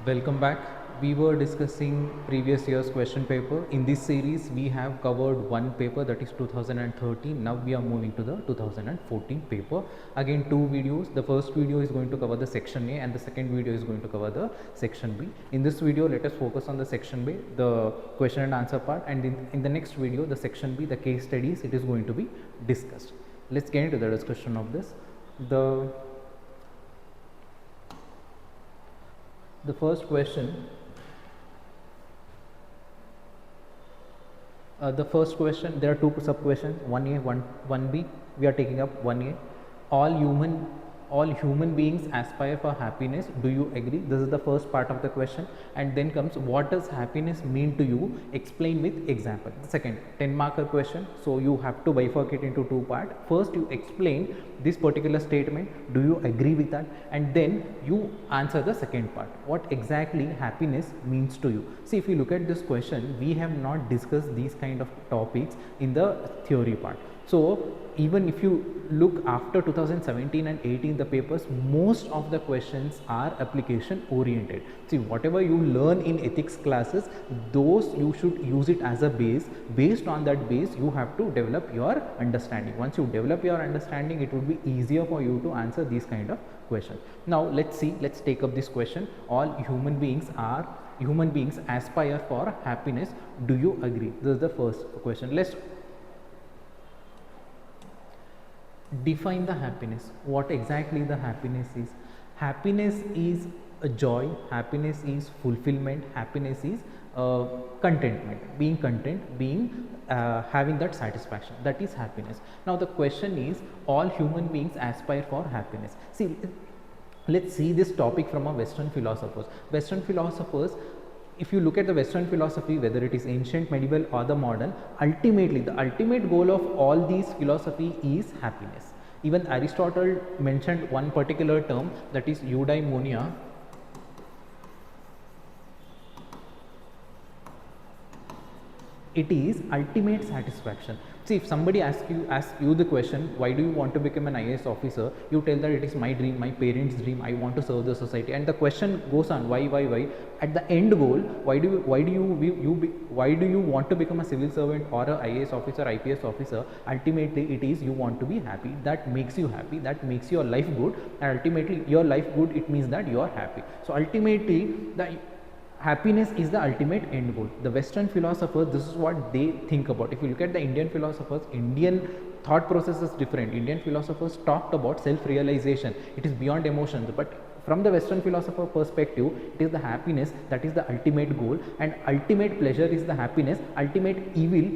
Welcome back. We were discussing previous year's question paper. In this series, we have covered one paper, that is 2013. Now we are moving to the 2014 paper. Again, two videos. The first video is going to cover the section A and the second video is going to cover the section B. In this video, let us focus on the section B, the question and answer part, and in the next video, the section B, the case studies, it is going to be discussed. Let's get into the discussion of this. The first question, there are two sub questions, 1A, 1B. We are taking up 1A. All human beings aspire for happiness. Do you agree? This is the first part of the question, and then comes, what does happiness mean to you? Explain with example. Second, 10-marker question. So you have to bifurcate into two parts. First, you explain this particular statement. Do you agree with that? And then you answer the second part. What exactly happiness means to you? See, if you look at this question, we have not discussed these kind of topics in the theory part. So even if you look after 2017 and 18, the papers, most of the questions are application oriented. See, whatever you learn in ethics classes, those you should use it as a base. Based on that base, you have to develop your understanding. Once you develop your understanding, it would be easier for you to answer these kind of questions. Now let's take up this question. All human beings aspire for happiness. Do you agree? This is the first question. Let's define the happiness. What exactly the happiness is? Happiness is a joy, happiness is fulfillment, happiness is contentment, being content, having that satisfaction. That is happiness. Now the question is, all human beings aspire for happiness. See, let's see this topic from a Western philosophers. If you look at the Western philosophy, whether it is ancient, medieval or the modern, ultimately the ultimate goal of all these philosophy is happiness. Even Aristotle mentioned one particular term, that is eudaimonia. It is ultimate satisfaction. See, if somebody asks you the question, why do you want to become an IAS officer, you tell that it is my dream, my parents' dream, I want to serve the society, and the question goes on, why? At the end goal, why do you want to become a civil servant or a IAS officer, IPS officer? Ultimately, it is you want to be happy. That makes you happy. That makes your life good, and ultimately, your life good, it means that you are happy. So ultimately, the happiness is the ultimate end goal. The Western philosophers, this is what they think about. If you look at the Indian philosophers, Indian thought process is different. Indian philosophers talked about self-realization. It is beyond emotions. But from the Western philosopher perspective, it is the happiness that is the ultimate goal, and ultimate pleasure is the happiness. Ultimate evil,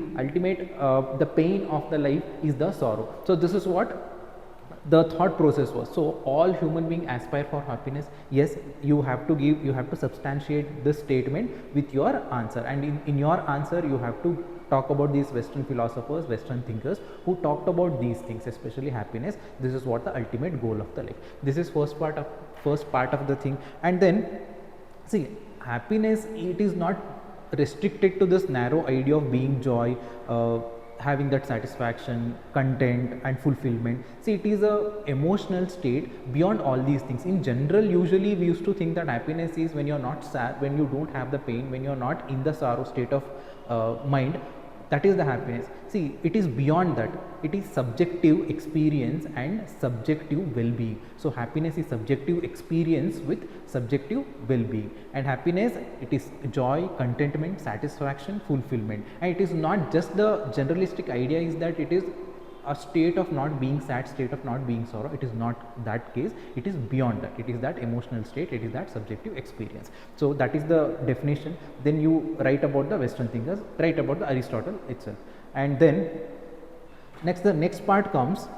the pain of the life is the sorrow. So this is what the thought process was. So all human beings aspire for happiness. Yes, you have to substantiate this statement with your answer, and in your answer you have to talk about these Western philosophers, Western thinkers who talked about these things, especially happiness. This is what the ultimate goal of the life. This is first part of the thing. And then see, happiness, it is not restricted to this narrow idea of being joy, having that satisfaction, content and fulfillment. See, it is a emotional state beyond all these things. In general, usually we used to think that happiness is when you're not sad, when you don't have the pain, when you're not in the sorrow state of mind. That is the happiness. See, it is beyond that. It is subjective experience and subjective well-being. So happiness is subjective experience with subjective well-being, and happiness, it is joy, contentment, satisfaction, fulfillment. And it is not just the generalistic idea is that it is a state of not being sad, state of not being sorrow. It is not that case. It is beyond that. It is that emotional state. It is that subjective experience. So that is the definition. Then you write about the Western thinkers, write about the Aristotle itself, and then the next part comes,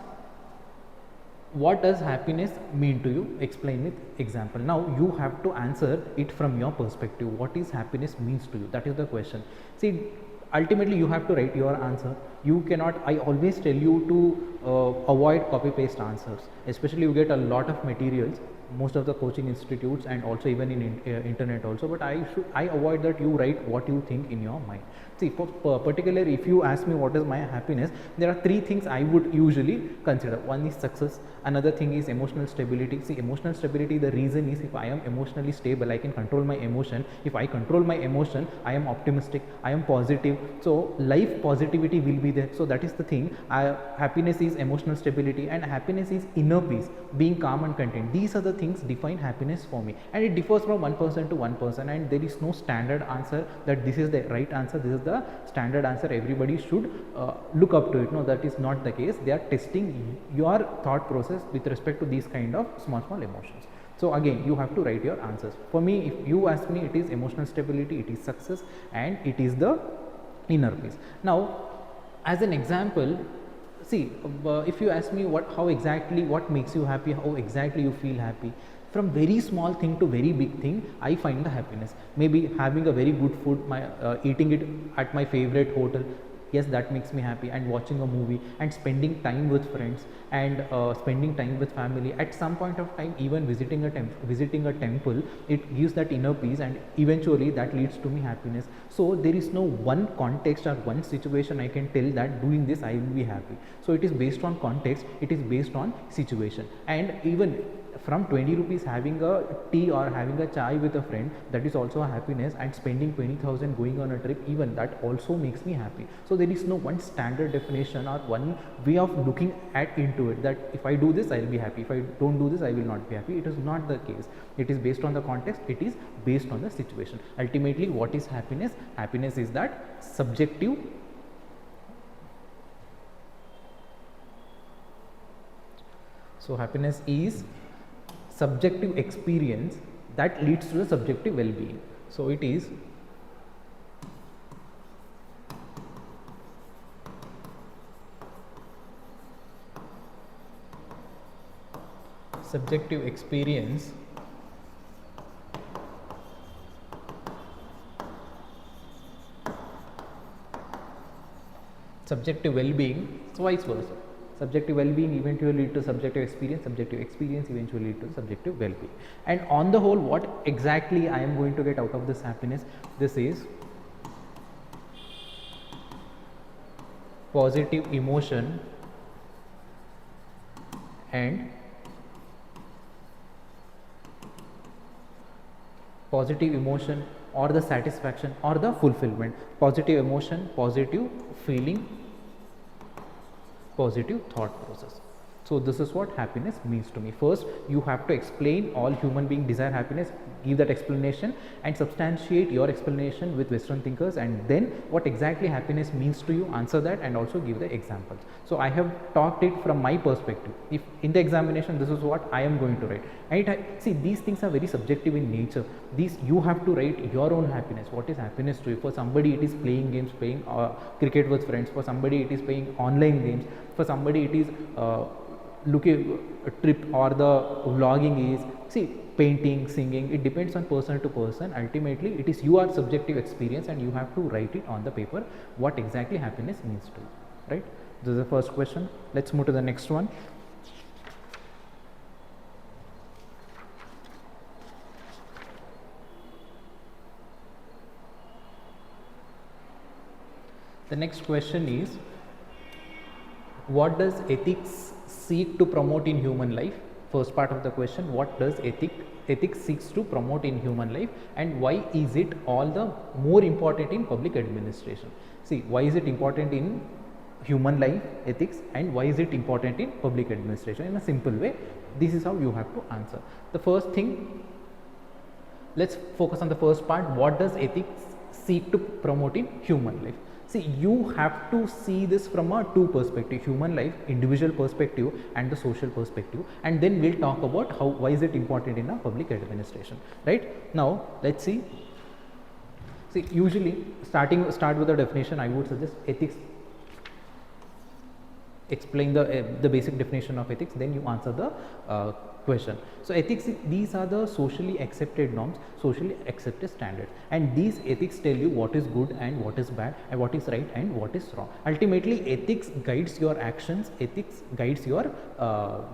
what does happiness mean to you? Explain with example. Now you have to answer it from your perspective. What is happiness means to you? That is the question. See, ultimately you have to write your answer. You cannot, I always tell you to avoid copy paste answers, especially you get a lot of materials, most of the coaching institutes and also even in internet also, but I avoid that. You write what you think in your mind. See, particularly if you ask me what is my happiness, there are three things I would usually consider. One is success, another thing is emotional stability. See, emotional stability, the reason is if I am emotionally stable, I can control my emotion. If I control my emotion, I am optimistic, I am positive. So life positivity will be there. So that is the thing. Happiness is emotional stability, and happiness is inner peace, being calm and content. These are the things define happiness for me, and it differs from one person to one person, and there is no standard answer that this is the right answer, this is the standard answer, everybody should look up to it. No, that is not the case. They are testing your thought process with respect to these kind of small emotions. So again, you have to write your answers. For me, if you ask me, it is emotional stability, it is success, and it is the inner peace. Now, as an example, see, if you ask me how exactly what makes you happy, how exactly you feel happy, from very small thing to very big thing, I find the happiness. Maybe having a very good food, eating it at my favorite hotel, yes, that makes me happy. And watching a movie and spending time with friends, and spending time with family. At some point of time, even visiting a temple, it gives that inner peace, and eventually that leads to me happiness. So there is no one context or one situation I can tell that doing this I will be happy. So it is based on context, it is based on situation. And even from 20 rupees, having a tea or having a chai with a friend, that is also a happiness. And spending 20,000 going on a trip, even that also makes me happy. So there is no one standard definition or one way of looking at into it, that if I do this I will be happy, if I don't do this I will not be happy. It is not the case. It is based on the context, it is based on the situation. Ultimately, what is happiness? Happiness is that subjective happiness is subjective experience that leads to the subjective well-being. So it is subjective experience subjective well-being. So vice versa. Subjective well-being eventually lead to subjective experience eventually lead to subjective well-being. And on the whole, what exactly I am going to get out of this happiness? This is positive emotion and positive emotion, or the satisfaction or the fulfillment. Positive emotion, positive feeling, positive thought process. So this is what happiness means to me. First, you have to explain all human beings desire happiness, give that explanation and substantiate your explanation with Western thinkers, and then what exactly happiness means to you, answer that and also give the examples. So I have talked it from my perspective. If in the examination this is what I am going to write, and see, these things are very subjective in nature. These you have to write your own happiness. What is happiness to you? For somebody it is playing games, playing cricket with friends. For somebody it is playing online games. For somebody it is looking a trip, or the vlogging is, see, painting, singing. It depends on person to person. Ultimately it is your subjective experience, and you have to write it on the paper what exactly happiness means to you, right? This is the first question. Let's move to the next one. The next question is, what does ethics seek to promote in human life? First part of the question, what does ethics seeks to promote in human life, and why is it all the more important in public administration? See, why is it important in human life, ethics, and why is it important in public administration? In a simple way, this is how you have to answer. The first thing, let's focus on the first part. What does ethics seek to promote in human life? See, you have to see this from a two perspective: human life, individual perspective, and the social perspective, and then we'll talk about why is it important in a public administration, right? Now let's see. See, usually start with the definition. I would suggest ethics. Explain the basic definition of ethics, then you answer the question. So ethics, these are the socially accepted norms, socially accepted standards, and these ethics tell you what is good and what is bad, and what is right and what is wrong. Ultimately, ethics guides your actions, ethics guides your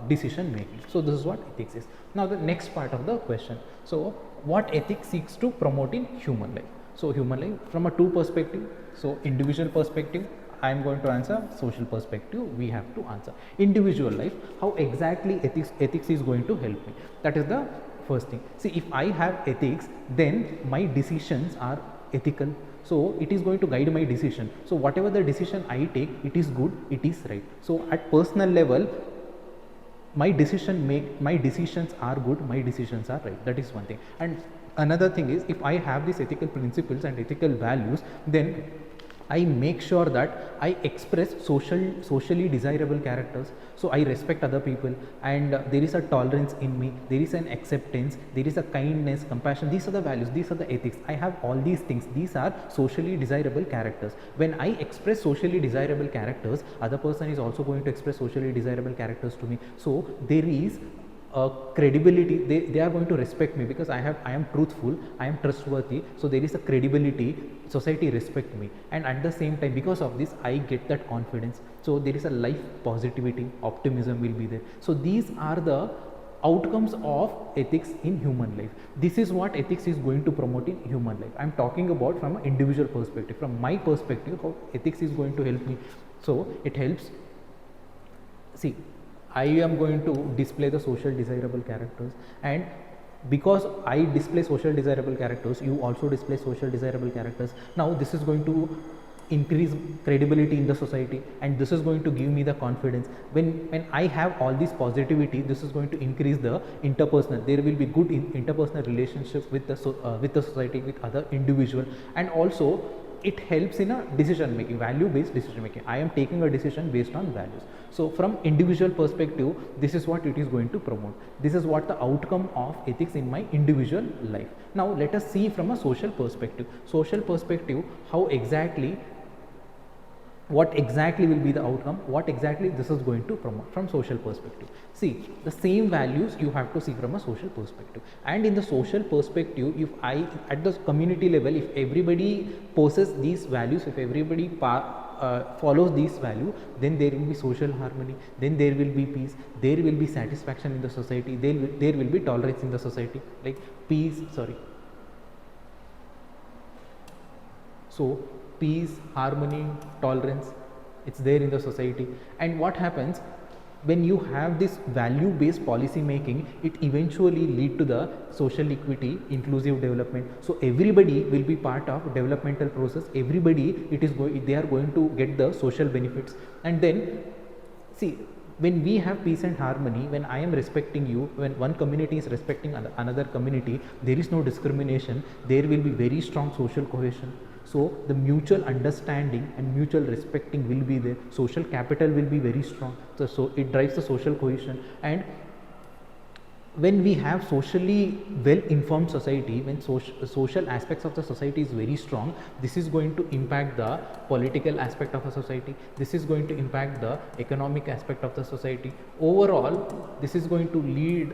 decision making. So this is what ethics is. Now the next part of the question. So what ethics seeks to promote in human life? So human life from a two perspective. So individual perspective, I am going to answer. Social perspective, we have to answer. Individual life, how exactly ethics is going to help me. That is the first thing. See, if I have ethics, then my decisions are ethical. So it is going to guide my decision. So whatever the decision I take, it is good, it is right. So at personal level, my decisions are good, my decisions are right. That is one thing. And another thing is, if I have these ethical principles and ethical values, then I make sure that I express socially desirable characters. So I respect other people, and there is a tolerance in me, there is an acceptance, there is a kindness, compassion. These are the values, these are the ethics. I have all these things. These are socially desirable characters. When I express socially desirable characters, other person is also going to express socially desirable characters to me. So there is credibility. They are going to respect me because I am truthful, I am trustworthy. So there is a credibility, society respect me, and at the same time, because of this, I get that confidence. So there is a life positivity, optimism will be there. So these are the outcomes of ethics in human life. This is what ethics is going to promote in human life. I am talking about from an individual perspective, from my perspective, how ethics is going to help me. So it helps. See, I am going to display the social desirable characters, and because I display social desirable characters, you also display social desirable characters. Now this is going to increase credibility in the society, and this is going to give me the confidence. When I have all this positivity, this is going to increase the interpersonal. There will be good interpersonal relationship with the society, with other individual, and also it helps in a decision making, value based decision making. I am taking a decision based on values. So from individual perspective, this is what it is going to promote. This is what the outcome of ethics in my individual life. Now let us see from a social perspective. Social perspective, what exactly will be the outcome, what exactly this is going to promote from social perspective. See, the same values you have to see from a social perspective. And in the social perspective, if I at the community level, if everybody possesses these values, if everybody follows these values, then there will be social harmony, then there will be peace, there will be satisfaction in the society, there will be tolerance in the society, like so peace, harmony, tolerance, it's there in the society. And what happens when you have this value based policy making, it eventually lead to the social equity, inclusive development. So everybody will be part of developmental process, everybody they are going to get the social benefits. And then see, when we have peace and harmony, when I am respecting you, when one community is respecting another community, there is no discrimination, there will be very strong social cohesion. So the mutual understanding and mutual respecting will be there. Social capital will be very strong. So it drives the social cohesion. And when we have socially well informed society, when social aspects of the society is very strong, this is going to impact the political aspect of a society, this is going to impact the economic aspect of the society. Overall, this is going to lead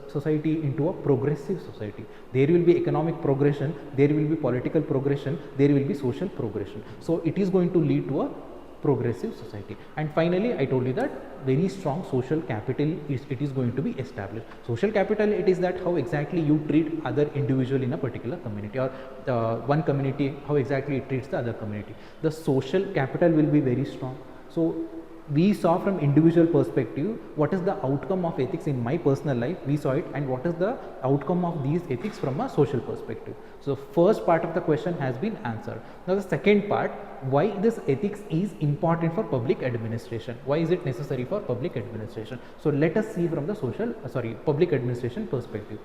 society into a progressive society. There will be economic progression, there will be political progression, there will be social progression. So it is going to lead to a progressive society. And finally, I told you that very strong social capital is going to be established. Social capital, it is that how exactly you treat other individual in a particular community, or one community, how exactly it treats the other community. The social capital will be very strong. So we saw from individual perspective what is the outcome of ethics in my personal life, we saw it, and what is the outcome of these ethics from a social perspective. So first part of the question has been answered. Now the second part, why this ethics is important for public administration, why is it necessary for public administration. So let us see from the public administration perspective.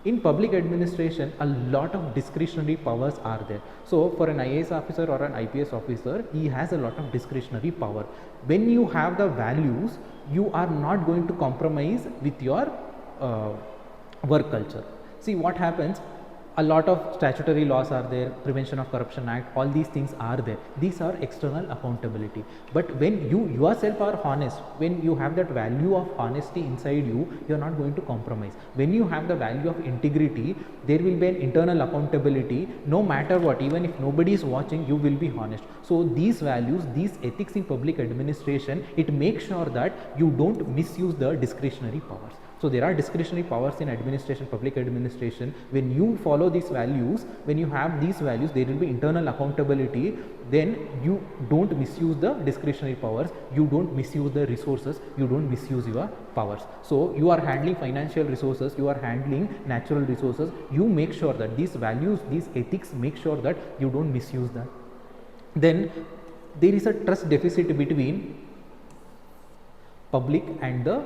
In public administration, a lot of discretionary powers are there. So for an IAS officer or an IPS officer, he has a lot of discretionary power. When you have the values, you are not going to compromise with your work culture. See what happens, a lot of statutory laws are there, Prevention of Corruption Act, all these things are there. These are external accountability. But when you yourself are honest, when you have that value of honesty inside you, you are not going to compromise. When you have the value of integrity, there will be an internal accountability. No matter what, even if nobody is watching, you will be honest. So these values, these ethics in public administration, it makes sure that you don't misuse the discretionary powers. So there are discretionary powers in administration, public administration. When you follow these values, when you have these values, there will be internal accountability. Then you don't misuse the discretionary powers, you don't misuse the resources, you don't misuse your powers. So you are handling financial resources, you are handling natural resources, you make sure that these values, these ethics, make sure that you don't misuse that. Then there is a trust deficit between public and the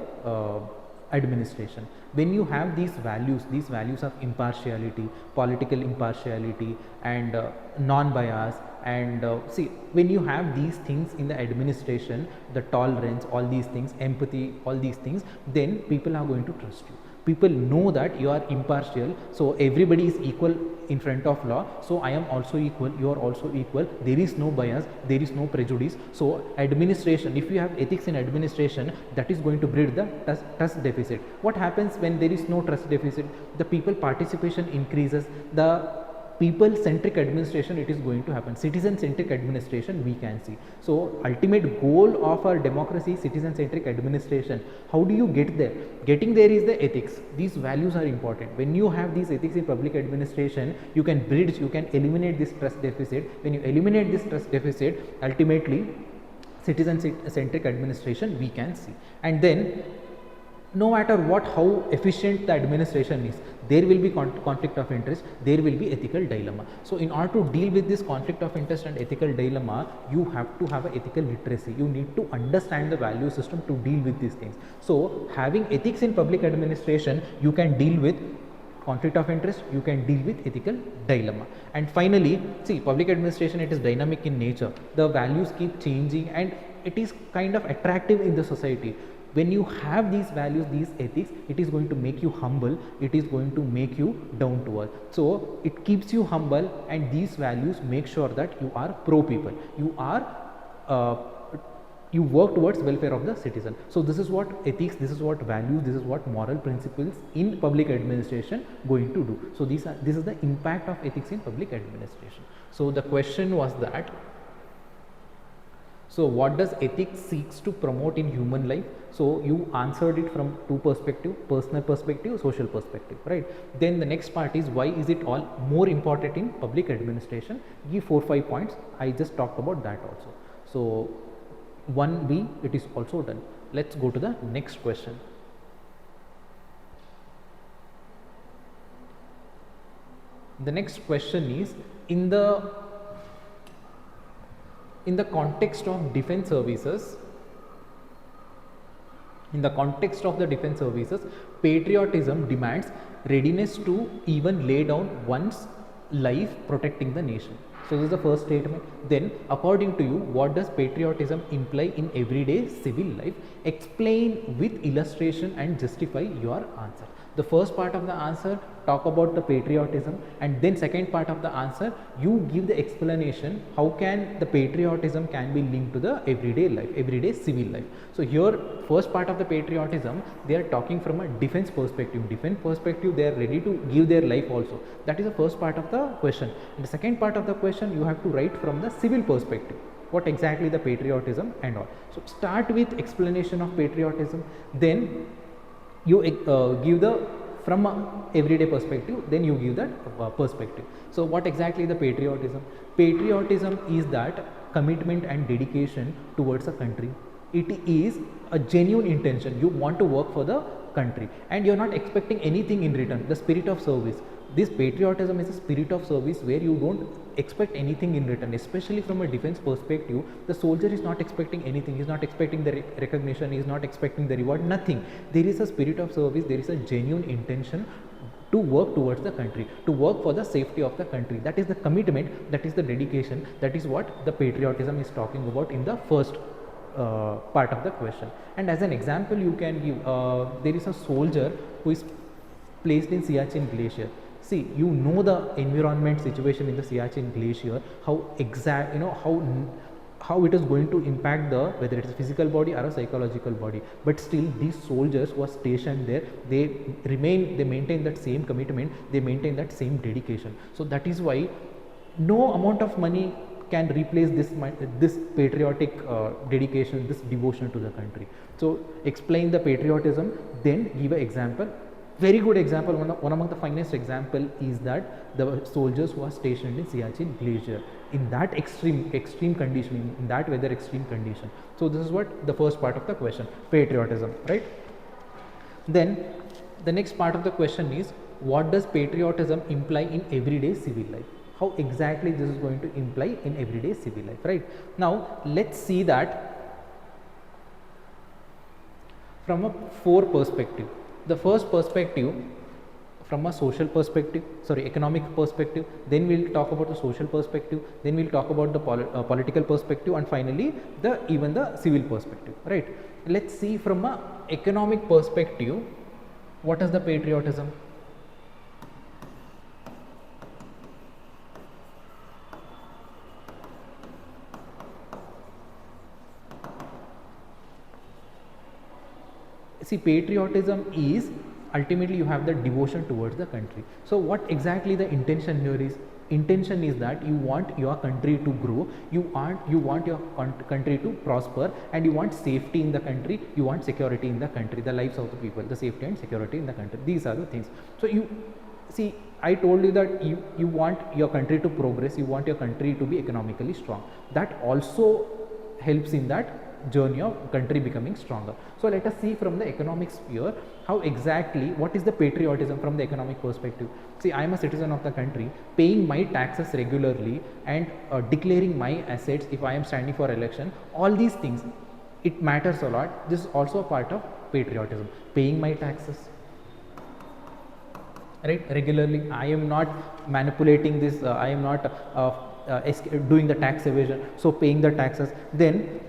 administration. When you have these values of impartiality, political impartiality, and non-bias, and see, when you have these things in the administration, the tolerance, all these things, empathy, all these things, then people are going to trust you. People know that you are impartial, so everybody is equal in front of law, so I am also equal, you are also equal, there is no bias, there is no prejudice. So administration, if you have ethics in administration, that is going to breed the trust deficit. What happens when there is no trust deficit? The people participation increases, the people centric administration, it is going to happen. Citizen centric administration, we can see. So ultimate goal of our democracy, citizen centric administration. How do you get there? Getting there is the ethics. These values are important. When you have these ethics in public administration, you can bridge, you can eliminate this trust deficit. When you eliminate this trust deficit, ultimately citizen centric administration we can see. And then no matter what, how efficient the administration is, there will be conflict of interest, there will be ethical dilemma. So in order to deal with this conflict of interest and ethical dilemma, you have to have an ethical literacy. You need to understand the value system to deal with these things. So having ethics in public administration, you can deal with conflict of interest, you can deal with ethical dilemma. And finally, see, public administration, it is dynamic in nature. The values keep changing and it is kind of attractive in the society. When you have these values, these ethics, it is going to make you humble, it is going to make you down to earth. So it keeps you humble, and these values make sure that you are pro people, you are you work towards welfare of the citizen. So this is what ethics, this is what values, this is what moral principles in public administration going to do. So this is the impact of ethics in public administration. So the question was that, so what does ethics seeks to promote in human life? So you answered it from two perspectives, personal perspective, social perspective, right? Then the next part is, why is it all more important in public administration? Give 4-5 points. I just talked about that also. So 1B, it is also done. Let's go to the next question. The next question is, in the context of defense services, patriotism demands readiness to even lay down one's life protecting the nation. So this is the first statement. Then according to you, what does patriotism imply in everyday civil life? Explain with illustration and justify your answer. The first part of the answer, talk about the patriotism, and then second part of the answer, you give the explanation how can the patriotism can be linked to the everyday life, everyday civil life. So here, first part of the patriotism, they are talking from a defense perspective. Defense perspective, they are ready to give their life also. That is the first part of the question. And the second part of the question, you have to write from the civil perspective, what exactly the patriotism and all. So start with explanation of patriotism, then you give the from a everyday perspective, then you give that perspective. So what exactly the patriotism? Patriotism is that commitment and dedication towards a country. It is a genuine intention. You want to work for the country and you're not expecting anything in return. The spirit of service. This patriotism is a spirit of service where you don't expect anything in return, especially from a defense perspective. The soldier is not expecting anything, he is not expecting the recognition, he is not expecting the reward, nothing. There is a spirit of service, there is a genuine intention to work towards the country, to work for the safety of the country. That is the commitment, that is the dedication, that is what the patriotism is talking about in the first part of the question. And as an example, you can give, there is a soldier who is placed in Siachen Glacier. See, you know the environment situation in the Siachen Glacier, how exact, how it is going to impact the, whether it is physical body or a psychological body. But still, these soldiers who are stationed there, they maintain that same commitment, they maintain that same dedication. So that is why no amount of money can replace this patriotic dedication, this devotion to the country. So explain the patriotism, then give an example. Very good example, one among the finest example is that the soldiers who are stationed in Siachen Glacier in that extreme condition, in that weather extreme condition. So this is what the first part of the question, patriotism, right? Then the next part of the question is, what does patriotism imply in everyday civil life? How exactly this is going to imply in everyday civil life, right? Now let's see that from a four perspective. The first perspective from a social perspective, economic perspective, then we'll talk about the social perspective, then we'll talk about the political perspective, and finally even the civil perspective, right? Let's see from a economic perspective, what is the patriotism? See, patriotism is ultimately you have the devotion towards the country. So what exactly the intention here is? Intention is that you want your country to grow, you want your country to prosper, and you want safety in the country, you want security in the country, the lives of the people, the safety and security in the country. These are the things. So you see, I told you that you want your country to progress, you want your country to be economically strong. That also helps in that journey of country becoming stronger. So let us see from the economic sphere how exactly, what is the patriotism from the economic perspective. See, I am a citizen of the country, paying my taxes regularly and declaring my assets if I am standing for election. All these things, it matters a lot. This is also a part of patriotism, paying my taxes, right, regularly. I am not manipulating this, I am not doing the tax evasion, so paying the taxes. Then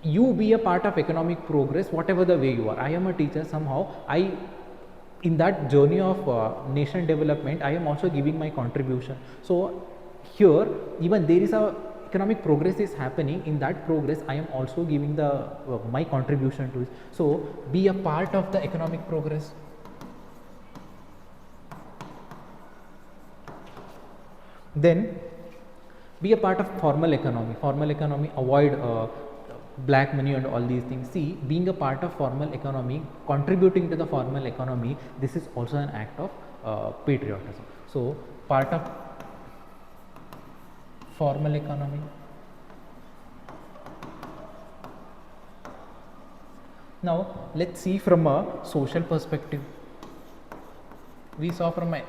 you be a part of economic progress, whatever the way you are. I am a teacher, somehow in that journey of nation development, I am also giving my contribution. So here, even there is a economic progress is happening, in that progress I am also giving the my contribution to it. So be a part of the economic progress. Then be a part of formal economy. Formal economy, avoid black money and all these things. See, being a part of formal economy, contributing to the formal economy, this is also an act of patriotism. So part of formal economy. Now let's see from a social perspective. We saw from a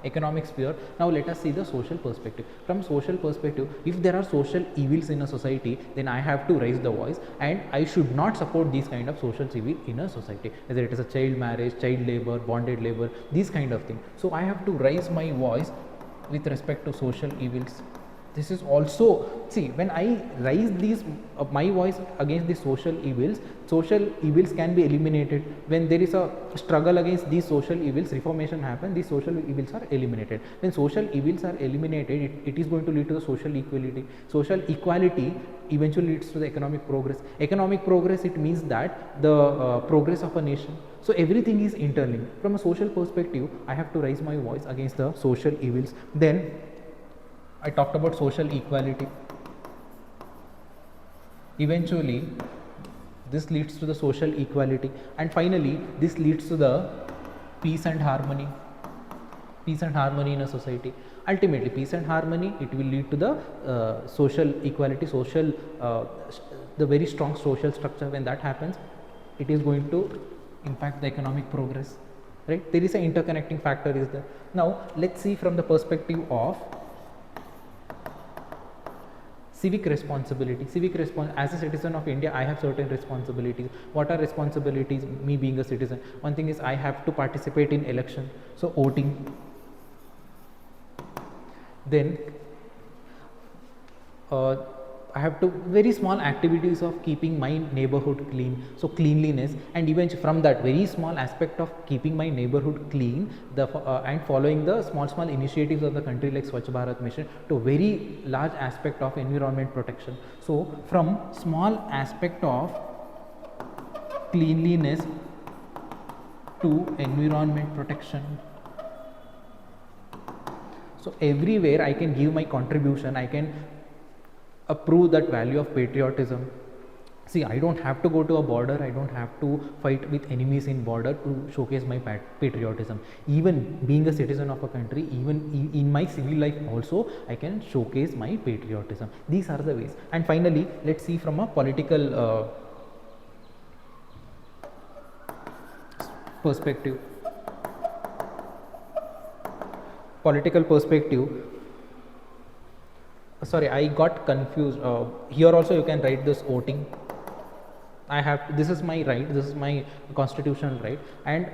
economic sphere. Now let us see the social perspective. From social perspective, if there are social evils in a society, then I have to raise the voice, and I should not support these kind of social evil in a society, whether it is a child marriage, child labor, bonded labor, these kind of things. So I have to raise my voice with respect to social evils. This is also, see, when I raise these my voice against the social evils can be eliminated. When there is a struggle against these social evils, reformation happens, these social evils are eliminated. When social evils are eliminated, it is going to lead to the social equality. Social equality eventually leads to the economic progress. Economic progress, it means that the progress of a nation. So everything is interlinked. From a social perspective, I have to raise my voice against the social evils. Then I talked about social equality. Eventually, this leads to the social equality, and finally, this leads to the peace and harmony. Peace and harmony in a society. Ultimately, peace and harmony, it will lead to the social equality, the very strong social structure. When that happens, it is going to impact the economic progress. Right? There is an interconnecting factor is there. Now, let's see from the perspective of civic responsibility. As a citizen of India, I have certain responsibilities. What are responsibilities? Me being a citizen, one thing is I have to participate in election, so voting. Then I have to very small activities of keeping my neighborhood clean, so cleanliness, and even from that very small aspect of keeping my neighborhood clean, and following the small initiatives of the country like Swachh Bharat mission to very large aspect of environment protection. So from small aspect of cleanliness to environment protection. So everywhere I can give my contribution, I can prove that value of patriotism. See, I don't have to go to a border, I don't have to fight with enemies in border to showcase my patriotism. Even being a citizen of a country, even in my civil life also, I can showcase my patriotism. These are the ways. And finally, let's see from a political perspective. Political perspective. Sorry, I got confused. Here also you can write this voting. I have, this is my right, this is my constitutional right, and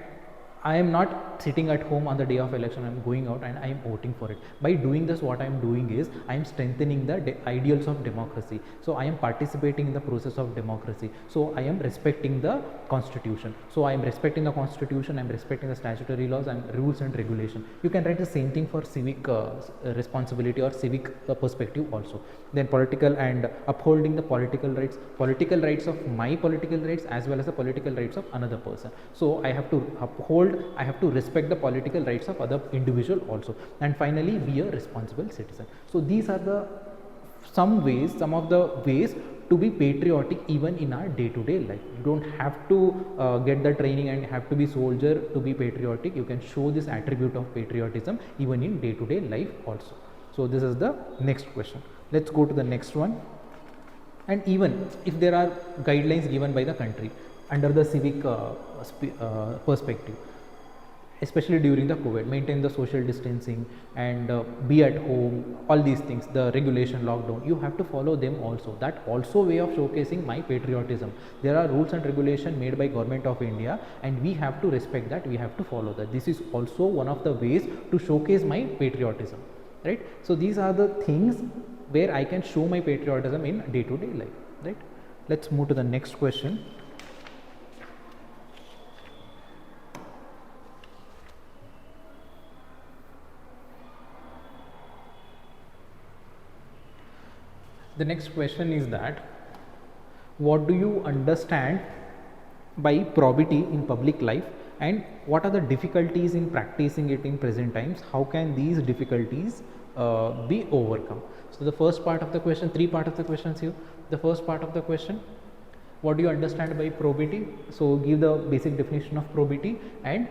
I am not sitting at home on the day of election. I am going out and I am voting for it. By doing this, what I am doing is I am strengthening the ideals of democracy. So I am participating in the process of democracy. So I am respecting the constitution. So I am respecting the constitution. I am respecting the statutory laws and rules and regulation. You can write the same thing for civic responsibility or civic perspective also. Then political and upholding the political rights of my political rights as well as the political rights of another person. So I have to uphold, I have to respect the political rights of other individual also. And finally, be a responsible citizen. So these are the some of the ways to be patriotic even in our day-to-day life. You don't have to get the training and have to be soldier to be patriotic. You can show this attribute of patriotism even in day-to-day life also. So this is the next question. Let's go to the next one. And even if there are guidelines given by the country under the civic perspective, especially during the COVID, maintain the social distancing and be at home, all these things, the regulation, lockdown, you have to follow them also. That also way of showcasing my patriotism. There are rules and regulation made by Government of India and we have to respect that, we have to follow that. This is also one of the ways to showcase my patriotism, right? So these are the things where I can show my patriotism in day-to-day life, right? Let's move to the next question. The next question is that what do you understand by probity in public life and what are the difficulties in practicing it in present times? How can these difficulties be overcome? So the first part of the question, three part of the questions here. The first part of the question, what do you understand by probity? So give the basic definition of probity and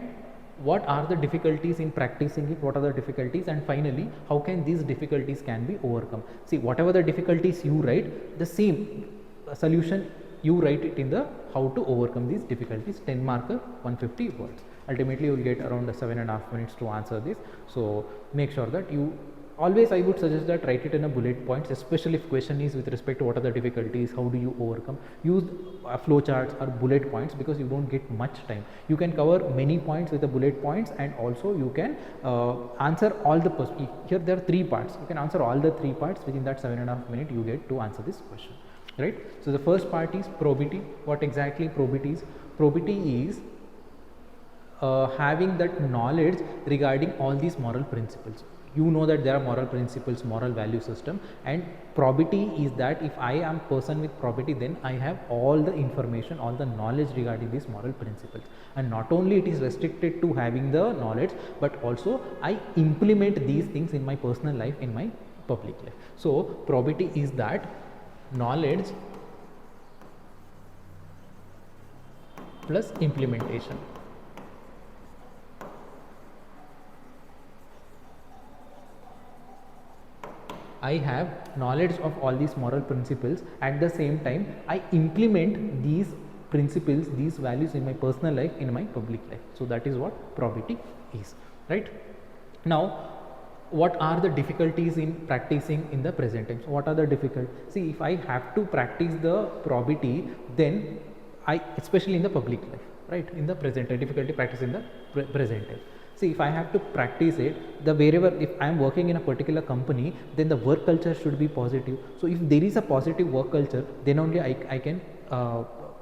what are the difficulties in practicing it, what are the difficulties, and finally how can these difficulties can be overcome. See, whatever the difficulties you write, the same solution you write it in the how to overcome these difficulties. 10 marker, 150 words. Ultimately you will get around 7.5 minutes to answer this. So make sure that you always, I would suggest that write it in a bullet points, especially if question is with respect to what are the difficulties, how do you overcome. Use flow charts or bullet points because you don't get much time. You can cover many points with the bullet points and also you can answer all the here there are 3 parts. You can answer all the 3 parts within that 7.5 minutes you get to answer this question, right? So the first part is probity. What exactly probity is? Probity is having that knowledge regarding all these moral principles. You know that there are moral principles, moral value system, and probity is that if I am person with probity, then I have all the information, all the knowledge regarding these moral principles. And not only it is restricted to having the knowledge, but also I implement these things in my personal life, in my public life. So probity is that knowledge plus implementation. I have knowledge of all these moral principles. At the same time, I implement these principles, these values in my personal life, in my public life. So that is what probity is, right? Now, what are the difficulties in practicing in the present times? What are the difficulties? See, if I have to practice the probity, then especially in the public life, right? In the present time, difficulty practicing the present time. See, if I have to practice it, if I am working in a particular company, then the work culture should be positive. So if there is a positive work culture, then only I can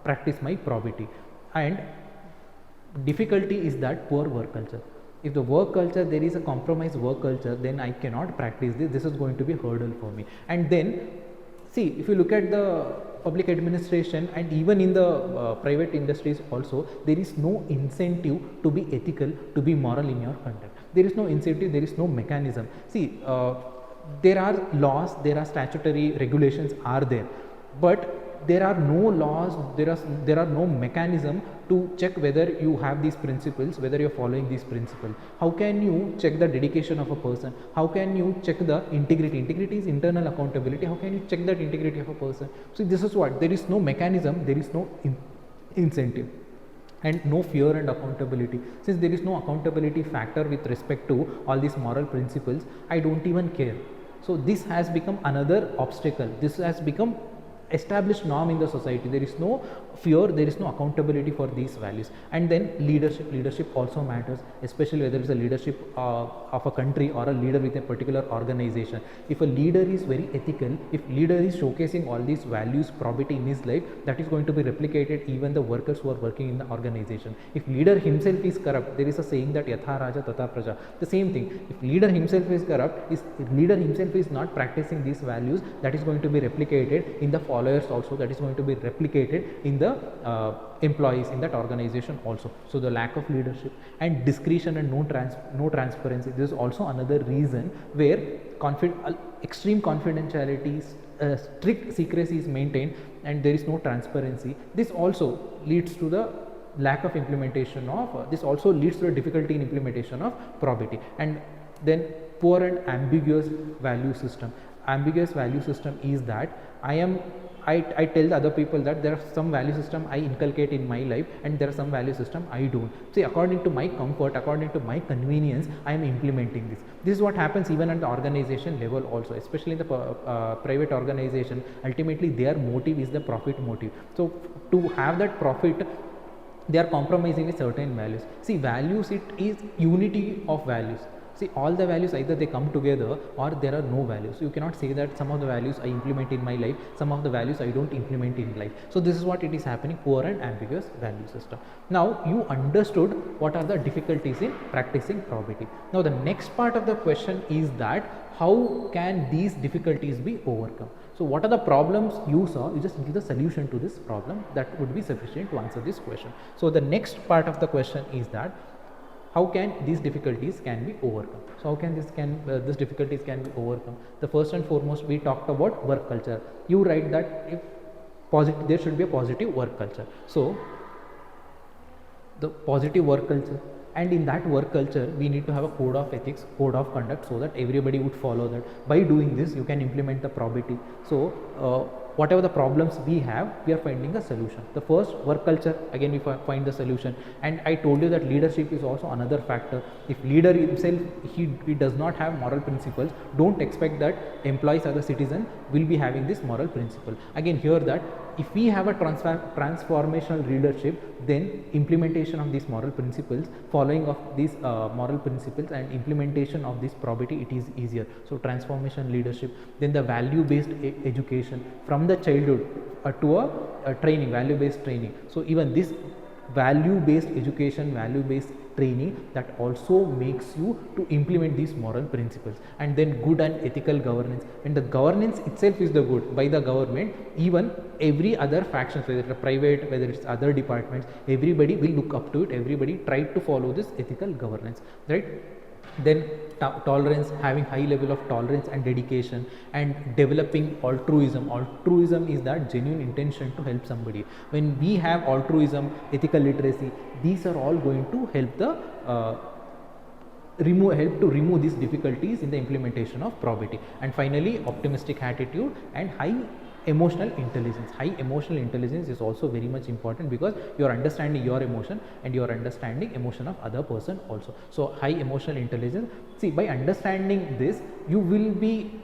practice my probity. And difficulty is that poor work culture. If the work culture, there is a compromised work culture, then I cannot practice this. This is going to be a hurdle for me. And then, see, if you look at the public administration and even in the private industries also, there is no incentive to be ethical, to be moral in your conduct. There is no incentive, there is no mechanism. See, there are laws, there are statutory regulations are there, but there are no laws, there are no mechanism to check whether you have these principles, whether you're following these principles. How can you check the dedication of a person? How can you check the integrity? Integrity is internal accountability. How can you check that integrity of a person? So this is what, there is no mechanism, there is no incentive, and no fear and accountability. Since there is no accountability factor with respect to all these moral principles, I don't even care. So this has become another obstacle. This has become established norm in the society. There is no fear, there is no accountability for these values. And then leadership also matters, especially whether it's a leadership of a country or a leader with a particular organization. If a leader is very ethical, if leader is showcasing all these values, probity in his life, that is going to be replicated even the workers who are working in the organization. If leader himself is corrupt, there is a saying that yatha raja tata praja. The same thing, if leader himself is corrupt, if leader himself is not practicing these values, that is going to be replicated in the followers also, that is going to be replicated in the employees in that organization also. So the lack of leadership and discretion and no transparency, this is also another reason where extreme confidentiality, strict secrecy is maintained, and there is no transparency. This also leads to the lack of implementation of this also leads to a difficulty in implementation of probity. And then poor and ambiguous value system. Ambiguous value system is that I tell the other people that there are some value system I inculcate in my life, and there are some value system I don't. See, according to my comfort, according to my convenience, I am implementing this. This is what happens even at the organization level also, especially in the private organization. Ultimately, their motive is the profit motive. So to have that profit, they are compromising with certain values. See, values, it is unity of values. See, all the values, either they come together or there are no values. You cannot say that some of the values I implement in my life, some of the values I don't implement in life. So this is what it is happening, poor and ambiguous value system. Now you understood what are the difficulties in practicing probity. Now the next part of the question is that how can these difficulties be overcome? So what are the problems you saw? You just give the solution to this problem. That would be sufficient to answer this question. So the next part of the question is that how can these difficulties can be overcome? So how can these difficulties can be overcome? The first and foremost, we talked about work culture. You write that if positive, there should be a positive work culture. So the positive work culture, and in that work culture we need to have a code of ethics, code of conduct, so that everybody would follow that. By doing this, you can implement the probity. So whatever the problems we have, we are finding a solution. The first, work culture, again we find the solution. And I told you that leadership is also another factor. If leader himself, he does not have moral principles, don't expect that employees or the citizen will be having this moral principle. Again here, that if we have a transformational leadership, then implementation of these moral principles, following of these moral principles and implementation of this probity, it is easier. So transformation leadership. Then the value based education from the childhood to a training, value based training. So even this value based education, value based training, that also makes you to implement these moral principles. And then good and ethical governance. When the governance itself is the good by the government, even every other factions, whether it's private, whether it's other departments, everybody will look up to it, everybody try to follow this ethical governance, right? Then tolerance, having high level of tolerance and dedication, and developing altruism. Altruism is that genuine intention to help somebody. When we have altruism, ethical literacy, these are all going to help the remove these difficulties in the implementation of probity. And finally, optimistic attitude and high emotional intelligence. High emotional intelligence is also very much important, because you are understanding your emotion and you are understanding emotion of other person also. So high emotional intelligence, see, by understanding this, you will be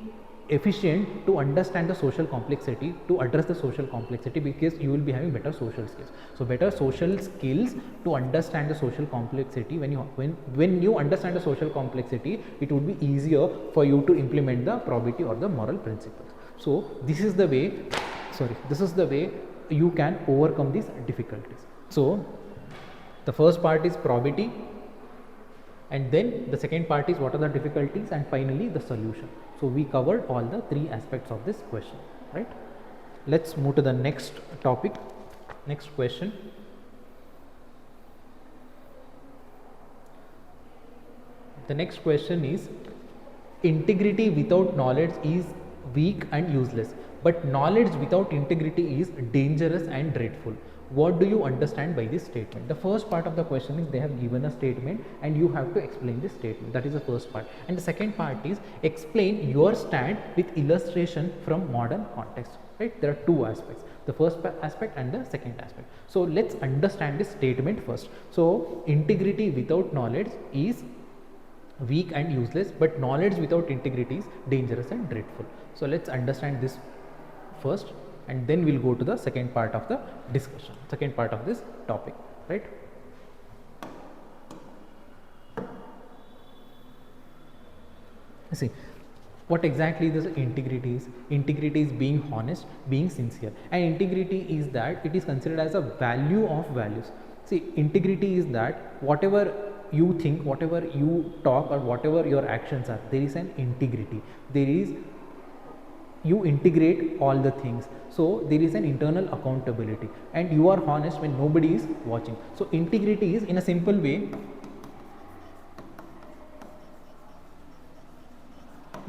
efficient to understand the social complexity, to address the social complexity, because you will be having better social skills. So better social skills to understand the social complexity. When you understand the social complexity, it would be easier for you to implement the probity or the moral principles. So this is the way you can overcome these difficulties. So the first part is probity, and then the second part is what are the difficulties, and finally the solution. So we covered all the three aspects of this question, right? Let's move to the next topic, next question. The next question is, integrity without knowledge is weak and useless, but knowledge without integrity is dangerous and dreadful. What do you understand by this statement? The first part of the question is they have given a statement and you have to explain this statement. That is the first part. And the second part is explain your stand with illustration from modern context. Right? There are two aspects, the first aspect and the second aspect. So let's understand this statement first. So integrity without knowledge is weak and useless, but knowledge without integrity is dangerous and dreadful. So let's understand this first and then we'll go to the second part of the discussion, second part of this topic, right? See, what exactly this integrity is? Integrity is being honest, being sincere, and integrity is that it is considered as a value of values. See, integrity is that whatever you think, whatever you talk, or whatever your actions are, there is an integrity. There is, you integrate all the things, so there is an internal accountability and you are honest when nobody is watching. So integrity is, in a simple way,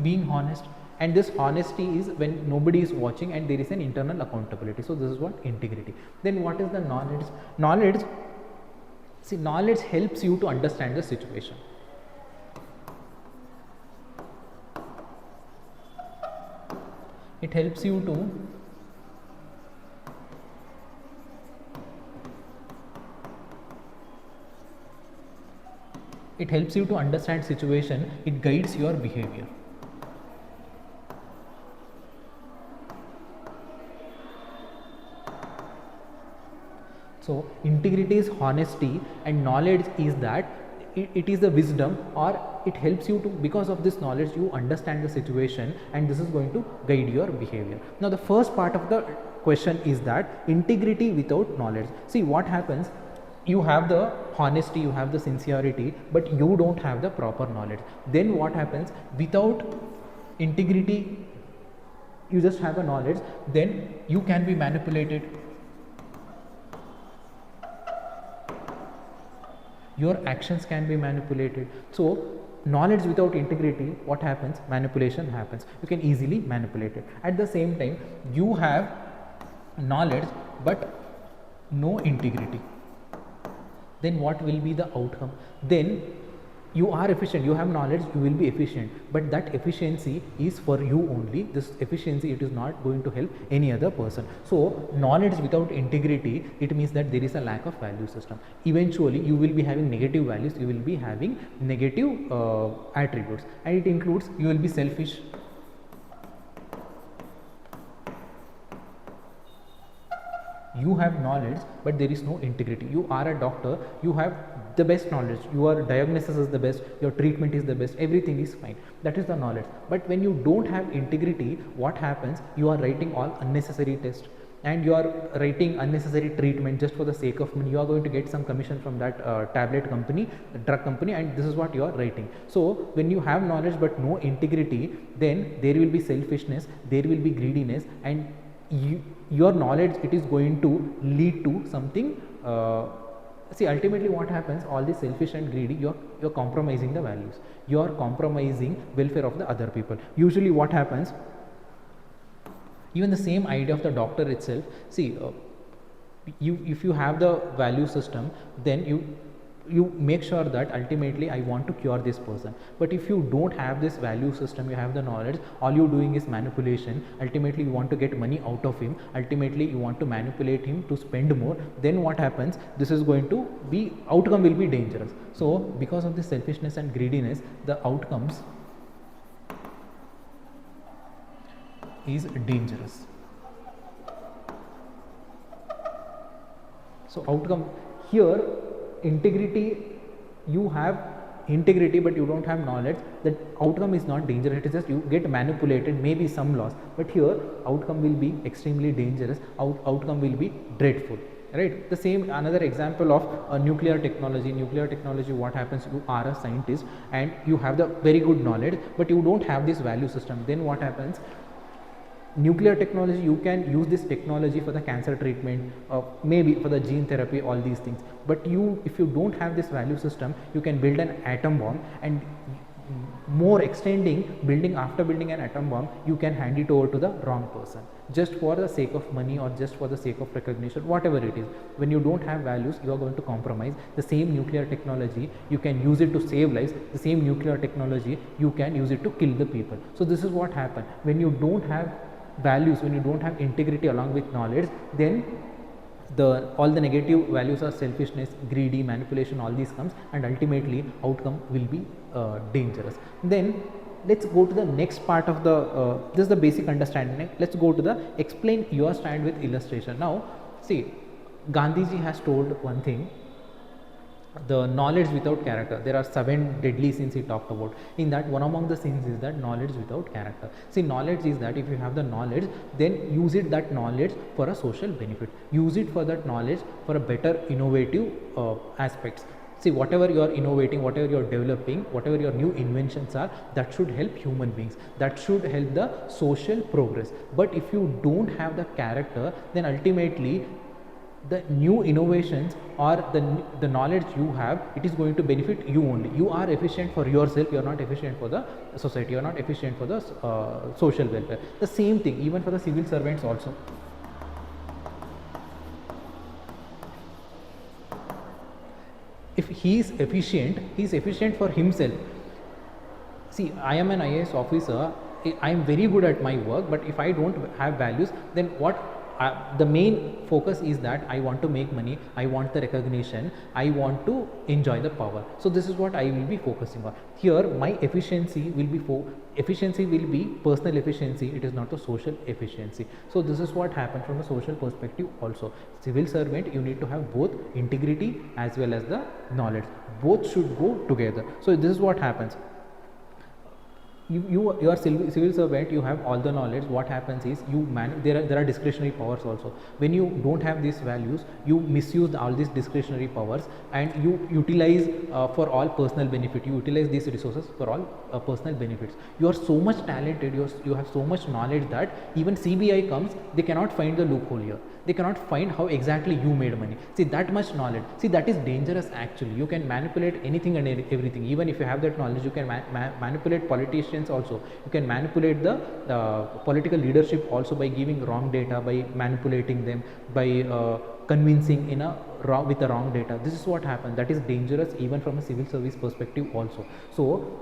being honest, and this honesty is when nobody is watching and there is an internal accountability. So this is what integrity. Then what is the knowledge? Knowledge, see, knowledge helps you to understand the situation. It helps you to understand situation. It guides your behavior. So integrity is honesty and knowledge is that it is the wisdom, or it helps you to, because of this knowledge you understand the situation and this is going to guide your behavior. Now the first part of the question is that integrity without knowledge. See what happens, you have the honesty, you have the sincerity, but you don't have the proper knowledge. Then what happens, without integrity you just have a knowledge, then you can be manipulated. Your actions can be manipulated. So knowledge without integrity, what happens? Manipulation happens. You can easily manipulate it. At the same time, you have knowledge but no integrity. Then what will be the outcome? Then you are efficient, you have knowledge, you will be efficient, but that efficiency is for you only. This efficiency, it is not going to help any other person. So knowledge without integrity, it means that there is a lack of value system. Eventually you will be having negative values, you will be having negative attributes, and it includes, you will be selfish, you have knowledge but there is no integrity. You are a doctor, you have the best knowledge, your diagnosis is the best, your treatment is the best, everything is fine, that is the knowledge. But when you don't have integrity, what happens? You are writing all unnecessary tests and you are writing unnecessary treatment just for the sake of money. You are going to get some commission from that tablet company, drug company, and this is what you are writing. So when you have knowledge but no integrity, then there will be selfishness, there will be greediness, and your knowledge, it is going to lead to something. See, ultimately what happens, all this selfish and greedy, you're compromising the values, you're compromising welfare of the other people. Usually what happens, even the same idea of the doctor itself, see, if you have the value system, then you make sure that ultimately I want to cure this person. But if you don't have this value system, you have the knowledge, all you're doing is manipulation. Ultimately you want to get money out of him, ultimately you want to manipulate him to spend more. Then what happens, this is going to be, outcome will be dangerous. So because of this selfishness and greediness, the outcomes is dangerous. So outcome here, integrity, you have integrity but you don't have knowledge, that outcome is not dangerous, it is just you get manipulated, maybe some loss, but here outcome will be extremely dangerous, outcome will be dreadful, right? The same, another example of nuclear technology. What happens, you are a scientist and you have the very good knowledge but you don't have this value system. Then what happens, nuclear technology, you can use this technology for the cancer treatment, maybe for the gene therapy, all these things. But if you don't have this value system, you can build an atom bomb and more extending, building after building an atom bomb, you can hand it over to the wrong person just for the sake of money or just for the sake of recognition, whatever it is. When you don't have values, you are going to compromise. The same nuclear technology, you can use it to save lives. The same nuclear technology, you can use it to kill the people. So this is what happens when you don't have values, when you don't have integrity along with knowledge. Then all the negative values are selfishness, greedy, manipulation, all these comes, and ultimately outcome will be dangerous. Then let's go to the next part of the this is the basic understanding. Let's go to the explain your stand with illustration. Now see, Gandhiji has told one thing, the knowledge without character. There are 7 deadly sins he talked about. In that, one among the sins is that knowledge without character. See, knowledge is that if you have the knowledge, then use it, that knowledge, for a social benefit. Use it for that knowledge for a better innovative aspects. See, whatever you are innovating, whatever you are developing, whatever your new inventions are, that should help human beings, that should help the social progress. But if you don't have the character, then ultimately the new innovations or the knowledge you have, it is going to benefit you only. You are efficient for yourself, you are not efficient for the society, you are not efficient for the social welfare. The same thing even for the civil servants also. If he is efficient for himself. See, I am an IAS officer, I am very good at my work, but if I don't have values, then what? The main focus is that I want to make money, I want the recognition, I want to enjoy the power. So this is what I will be focusing on. Here my efficiency will be personal efficiency, it is not the social efficiency. So this is what happened from a social perspective also. Civil servant, you need to have both integrity as well as the knowledge. Both should go together. So this is what happens. You are civil servant, you have all the knowledge. What happens is there are discretionary powers also. When you don't have these values, you misuse all these discretionary powers and you utilize for all personal benefit. You utilize these resources for all personal benefits. You are so much talented, you have so much knowledge that even CBI comes, they cannot find the loophole here. They cannot find how exactly you made money. See, that much knowledge. See, that is dangerous actually. You can manipulate anything and everything. Even if you have that knowledge, you can manipulate politicians also. You can manipulate the political leadership also by giving wrong data, by manipulating them, by convincing with the wrong data. This is what happens. That is dangerous even from a civil service perspective also. So,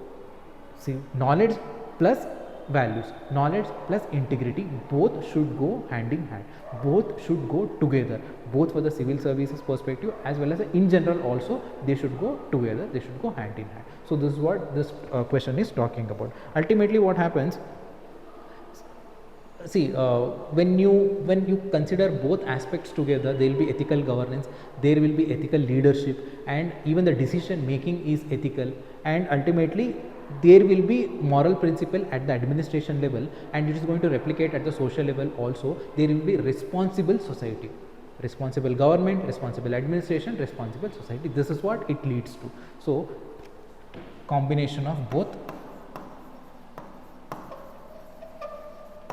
see, knowledge plus values, knowledge plus integrity, both should go hand in hand, both should go together, both for the civil services perspective as well as in general also. They should go together, they should go hand in hand. So this is what this question is talking about. Ultimately what happens, see, when you consider both aspects together, there will be ethical governance, there will be ethical leadership, and even the decision making is ethical, and ultimately there will be moral principle at the administration level, and it is going to replicate at the social level also. There will be responsible society, responsible government, responsible administration, responsible society. This is what it leads to. So combination of both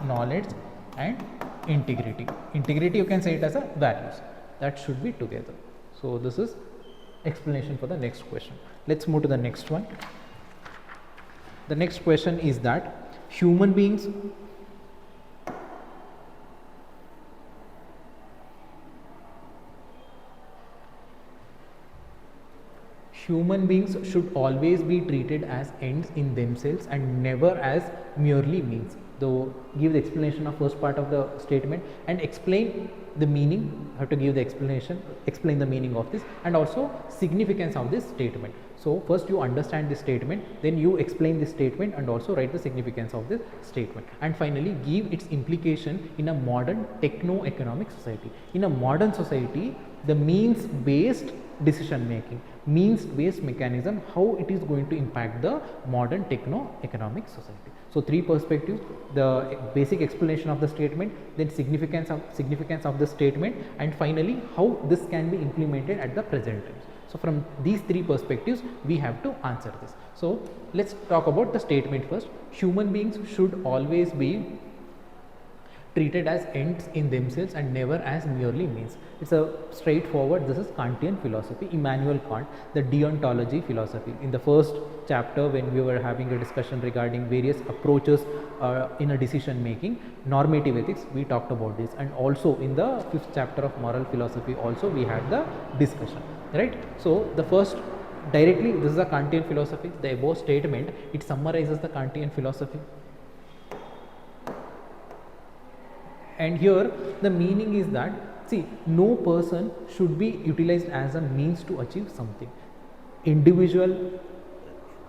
knowledge and integrity. Integrity, you can say it as a values, that should be together. So this is explanation for the next question. Let's move to the next one. The next question is that human beings should always be treated as ends in themselves and never as merely means. Though give the explanation of first part of the statement and explain the meaning, have to give the explanation, explain the meaning of this and also significance of this statement. So first you understand this statement, then you explain this statement and also write the significance of this statement, and finally give its implication in a modern techno-economic society. In a modern society, the means based decision making, means based mechanism, how it is going to impact the modern techno-economic society. So three perspectives: the basic explanation of the statement, then significance of the statement, and finally how this can be implemented at the present times. So from these three perspectives we have to answer this. So let's talk about the statement first. Human beings should always be treated as ends in themselves and never as merely means. It's a straightforward, this is Kantian philosophy, Immanuel Kant, the deontology philosophy. In the first chapter, when we were having a discussion regarding various approaches in a decision making, normative ethics, we talked about this, and also in the fifth chapter of moral philosophy also we had the discussion, right? So the first, directly this is a Kantian philosophy. The above statement, it summarizes the Kantian philosophy. And here the meaning is that, see, no person should be utilized as a means to achieve something. Individual,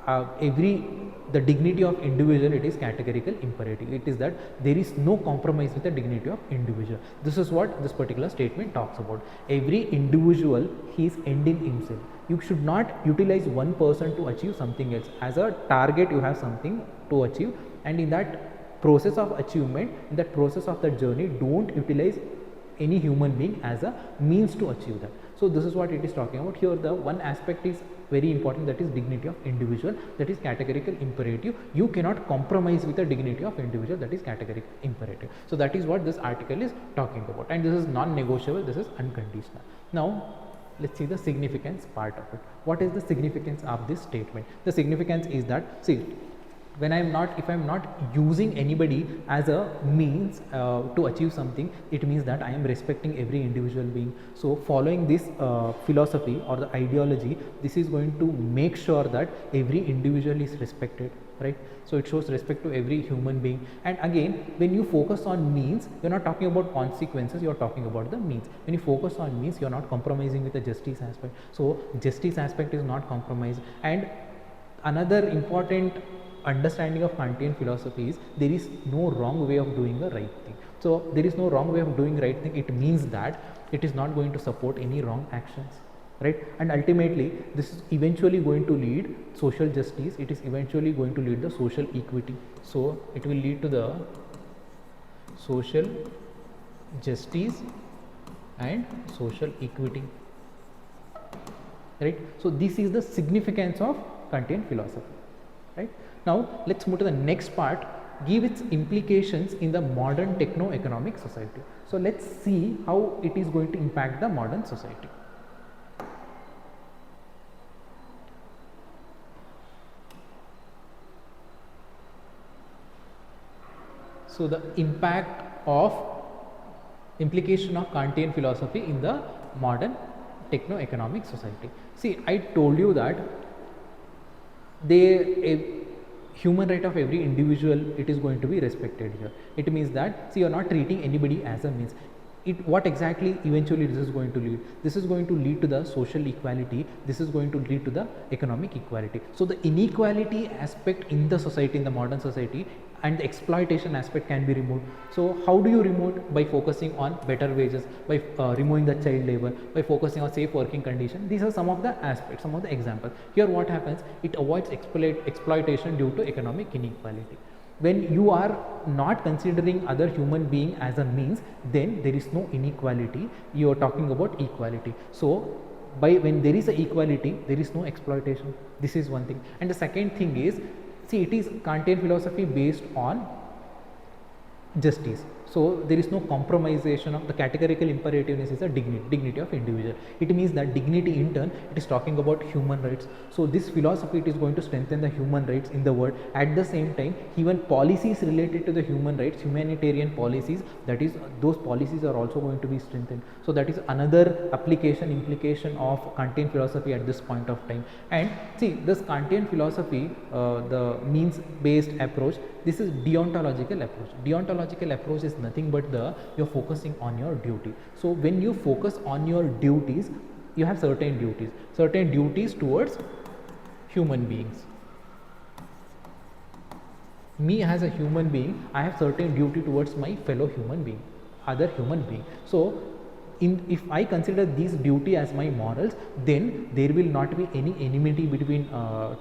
the dignity of individual, it is categorical imperative. It is that there is no compromise with the dignity of individual. This is what this particular statement talks about. Every individual, he is end in himself. You should not utilize one person to achieve something else. As a target, you have something to achieve, and in that process of achievement, in that process of the journey, don't utilize any human being as a means to achieve that. So this is what it is talking about here. The one aspect is very important, that is dignity of individual, that is categorical imperative. You cannot compromise with the dignity of individual, that is categorical imperative. So that is what this article is talking about, and this is non-negotiable, this is unconditional. Now let's see the significance part of it. What is the significance of this statement? The significance is that, see, when if I am not using anybody as a means to achieve something, it means that I am respecting every individual being. So following this philosophy or the ideology, this is going to make sure that every individual is respected, right? So it shows respect to every human being. And again, when you focus on means, you're not talking about consequences, you're talking about the means. When you focus on means, you're not compromising with the justice aspect. So justice aspect is not compromised. And another important understanding of Kantian philosophy is there is no wrong way of doing the right thing. So there is no wrong way of doing right thing. It means that it is not going to support any wrong actions, right? And ultimately this is eventually going to lead social justice. It is eventually going to lead the social equity. So it will lead to the social justice and social equity, right? So this is the significance of Kantian philosophy, right? Now let's move to the next part, give its implications in the modern techno-economic society. So let's see how it is going to impact the modern society. So the implication of Kantian philosophy in the modern techno-economic society. See, I told you that human right of every individual, it is going to be respected here. It means that, see, you are not treating anybody as a means. What exactly eventually this is going to lead? This is going to lead to the social equality. This is going to lead to the economic equality. So the inequality aspect in the society, in the modern society, and the exploitation aspect can be removed. So how do you remove it? By focusing on better wages, by removing the child labor, by focusing on safe working conditions. These are some of the aspects, some of the examples. Here what happens? It avoids exploitation due to economic inequality. When you are not considering other human being as a means, then there is no inequality. You are talking about equality. So when there is a equality, there is no exploitation. This is one thing. And the second thing is, see, it is Kantian philosophy based on justice. So there is no compromisation of the categorical imperativeness is a dignity of individual. It means that dignity in turn, it is talking about human rights. So this philosophy, it is going to strengthen the human rights in the world. At the same time, even policies related to the human rights, humanitarian policies, that is, those policies are also going to be strengthened. So that is another implication of Kantian philosophy at this point of time. And see, this Kantian philosophy, the means based approach, this is deontological approach. Deontological approach is nothing but you're focusing on your duty. So when you focus on your duties, you have certain duties towards human beings. Me as a human being, I have certain duty towards my fellow human being, other human being. So if I consider these duty as my morals, then there will not be any enmity between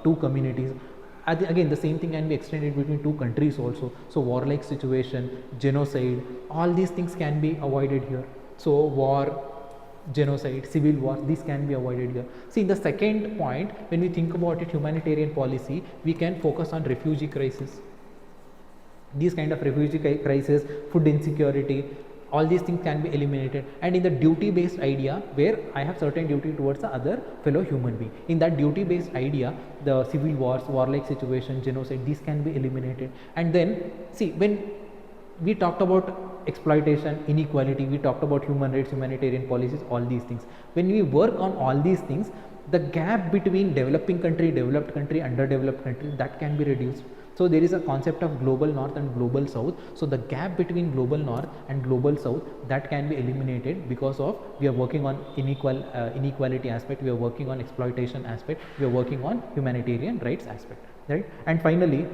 two communities. Again, the same thing can be extended between two countries also. So warlike situation, genocide, all these things can be avoided here. So war, genocide, civil war, these can be avoided here. See, in the second point, when we think about it, humanitarian policy, we can focus on refugee crisis. these kind of refugee crisis, food insecurity, all these things can be eliminated. And in the duty based idea, where I have certain duty towards the other fellow human being, in that duty based idea, the civil wars, warlike situation, genocide, these can be eliminated. And then see, when we talked about exploitation, inequality, we talked about human rights, humanitarian policies, all these things. When we work on all these things, the gap between developing country, developed country, underdeveloped country, that can be reduced. So there is a concept of global north and global south. So the gap between global north and global south, that can be eliminated, because of we are working on inequality aspect, we are working on exploitation aspect, we are working on humanitarian rights aspect, right? And finally,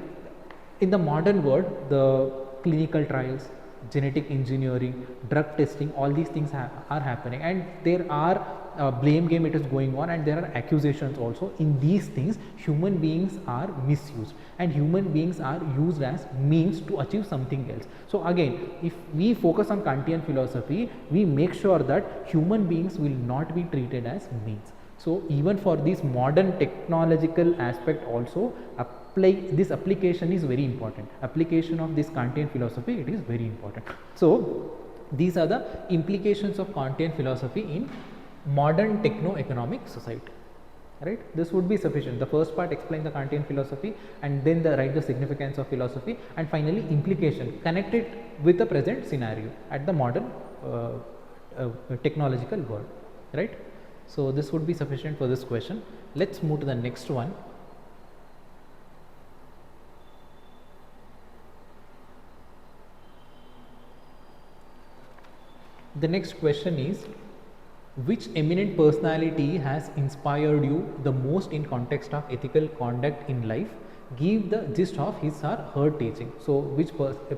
in the modern world, the clinical trials, genetic engineering, drug testing, all these things are happening, and there are blame game, it is going on, and there are accusations also. In these things, human beings are misused, and human beings are used as means to achieve something else. So again, if we focus on Kantian philosophy, we make sure that human beings will not be treated as means. So even for this modern technological aspect also, this application is very important. Application of this Kantian philosophy, it is very important. So these are the implications of Kantian philosophy in modern techno-economic society. Right? This would be sufficient. The first part explain the Kantian philosophy, and then write the significance of philosophy, and finally implication, connect it with the present scenario at the modern technological world. Right? So this would be sufficient for this question. Let's move to the next one. The next question is, which eminent personality has inspired you the most in context of ethical conduct in life? Give the gist of his or her teaching. So which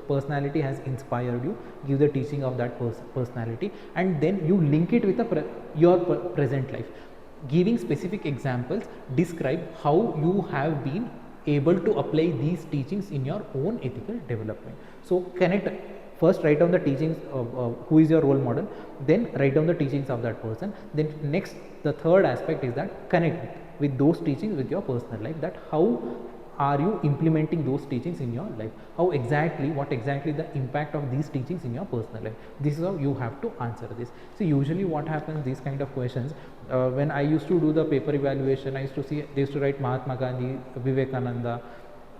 personality has inspired you? Give the teaching of that personality, and then you link it with your present life, giving specific examples. Describe how you have been able to apply these teachings in your own ethical development. So connect. First, write down the teachings of who is your role model, then write down the teachings of that person. Then next, the third aspect is that connect with those teachings with your personal life, that how are you implementing those teachings in your life, what exactly the impact of these teachings in your personal life. This is how you have to answer this. So usually what happens, these kind of questions, when I used to do the paper evaluation, I used to see they used to write Mahatma Gandhi, Vivekananda.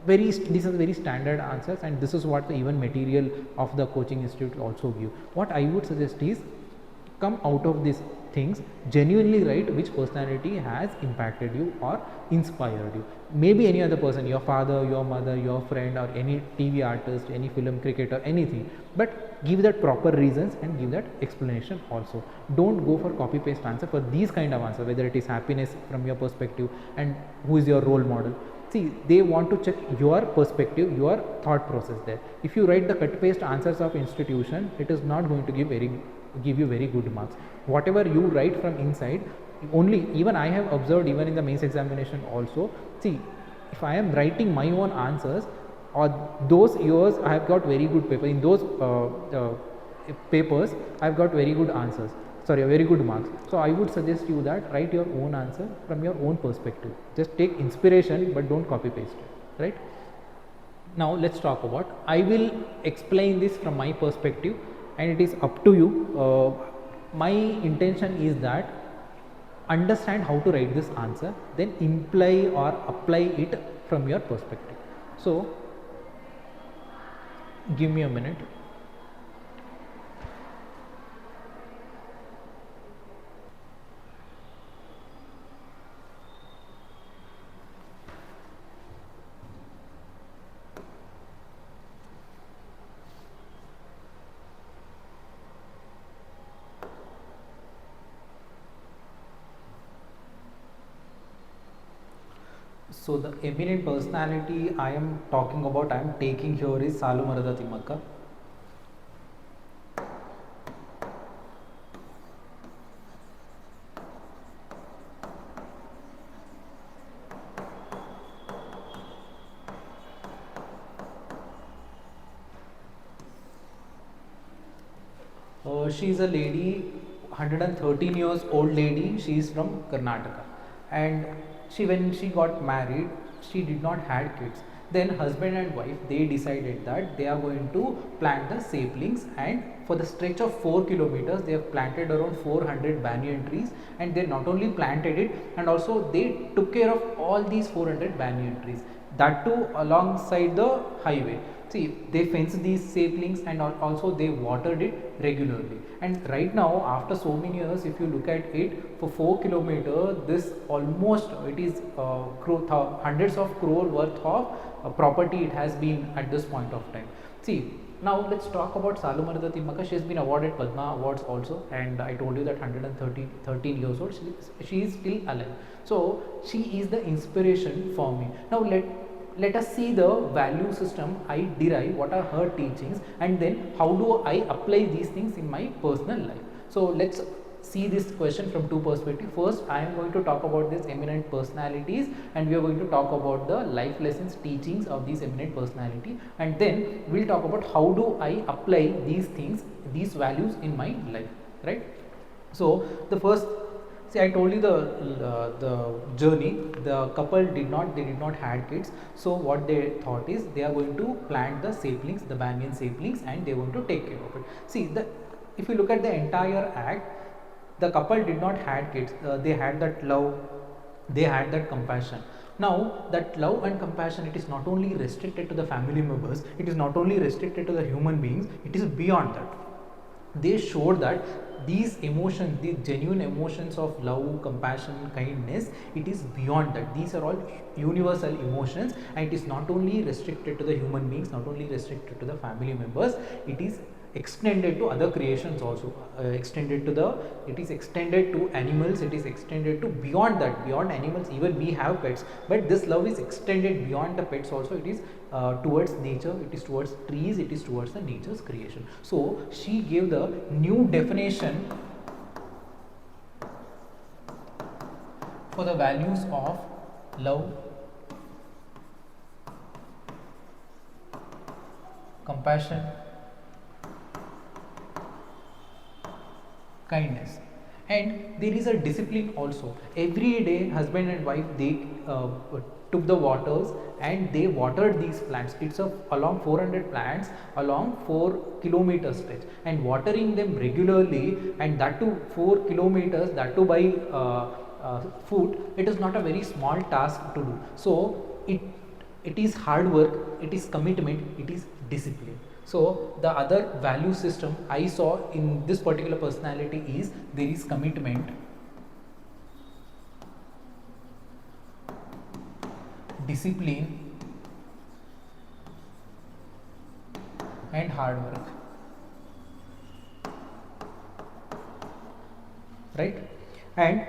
These are very standard answers, and this is what the even material of the coaching institute also give. What I would suggest is, come out of these things, genuinely write which personality has impacted you or inspired you. Maybe any other person, your father, your mother, your friend, or any TV artist, any film cricketer, anything, but give that proper reasons and give that explanation also. Don't go for copy paste answer for these kind of answer, whether it is happiness from your perspective and who is your role model. See, they want to check your perspective, your thought process there. If you write the cut paste answers of institution, it is not going to give you very good marks. Whatever you write from inside, only, even I have observed, even in the mains examination also, see, if I am writing my own answers, or those years I have got very good paper, in those papers I have got very good answers, very good marks. So I would suggest you that write your own answer from your own perspective. Just take inspiration, but don't copy paste it, right? Now let's talk about, I will explain this from my perspective, and it is up to you. My intention is that understand how to write this answer, then imply or apply it from your perspective. So give me a minute. So the eminent personality I am talking about, I am taking here is Salu Marada Timmaka. She is a lady, 113 years old lady. She is from Karnataka, and when she got married, she did not had kids. Then husband and wife, they decided that they are going to plant the saplings, and for the stretch of 4 kilometers they have planted around 400 banyan trees, and they not only planted it, and also they took care of all these 400 banyan trees, that too alongside the highway. See, they fenced these saplings, and also they watered it regularly. And right now, after so many years, if you look at it, for 4 kilometers, this almost, it is hundreds of crore worth of property it has been at this point of time. See, now let's talk about Salumartha Timmaka. She has been awarded Padma awards also, and I told you that 113 years old, she is still alive. So she is the inspiration for me. Now let us see the value system I derive, what are her teachings, and then how do I apply these things in my personal life. So let's see this question from two perspectives. First, I am going to talk about these eminent personalities, and we are going to talk about the life lessons, teachings of these eminent personality, and then we'll talk about how do I apply these things, these values in my life, right? So the first, see, I told you the journey. The couple did not had kids. So what they thought is they are going to plant the saplings, the banyan saplings, and they are going to take care of it. See, if you look at the entire act, the couple did not had kids. They had that love, they had that compassion. Now that love and compassion, it is not only restricted to the family members, it is not only restricted to the human beings, it is beyond that. They showed that these emotions, these genuine emotions of love, compassion, kindness, it is beyond that. These are all universal emotions, and it is not only restricted to the human beings, not only restricted to the family members, it is extended to other creations also, it is extended to animals, it is extended to beyond that, beyond animals. Even we have pets, but this love is extended beyond the pets also. It is towards nature, it is towards trees, it is towards the nature's creation. So she gave the new definition for the values of love, compassion, kindness. And there is a discipline also. Every day husband and wife, they took the waters and they watered these plants. It's along 400 plants along 4 kilometer stretch, and watering them regularly, and that too 4 kilometers, that too by foot. It is not a very small task to do. So it is hard work, it is commitment, it is discipline. So the other value system I saw in this particular personality is there is commitment, discipline, and hard work, right? And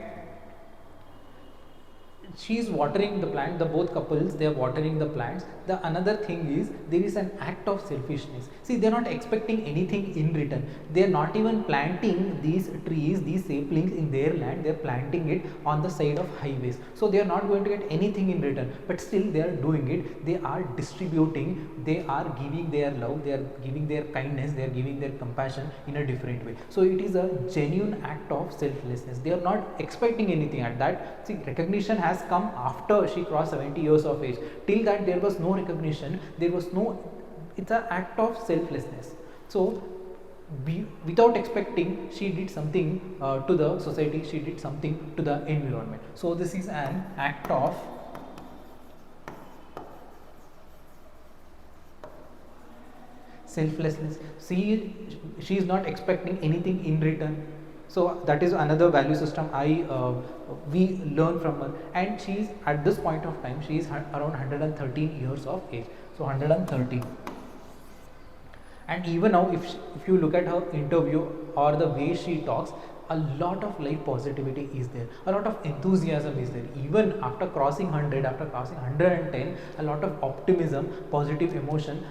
she is watering the plant, the both couples, they are watering the plants. The another thing is there is an act of selfishness. See, they are not expecting anything in return. They are not even planting these trees, these saplings in their land, they are planting it on the side of highways. So they are not going to get anything in return, but still they are doing it. They are distributing, they are giving their love, they are giving their kindness, they are giving their compassion in a different way. So it is a genuine act of selflessness. They are not expecting anything at that. See, recognition has come after she crossed 70 years of age. Till that there was no recognition, there was no, it's an act of selflessness. So without expecting, she did something to the society, she did something to the environment. So this is an act of selflessness. She is not expecting anything in return. So that is another value system we learn from her. And she is at this point of time, she is around 113 years of age. So 113. And even now, if you look at her interview or the way she talks, a lot of life positivity is there, a lot of enthusiasm is there. Even after crossing 100, after crossing 110, a lot of optimism, positive emotion.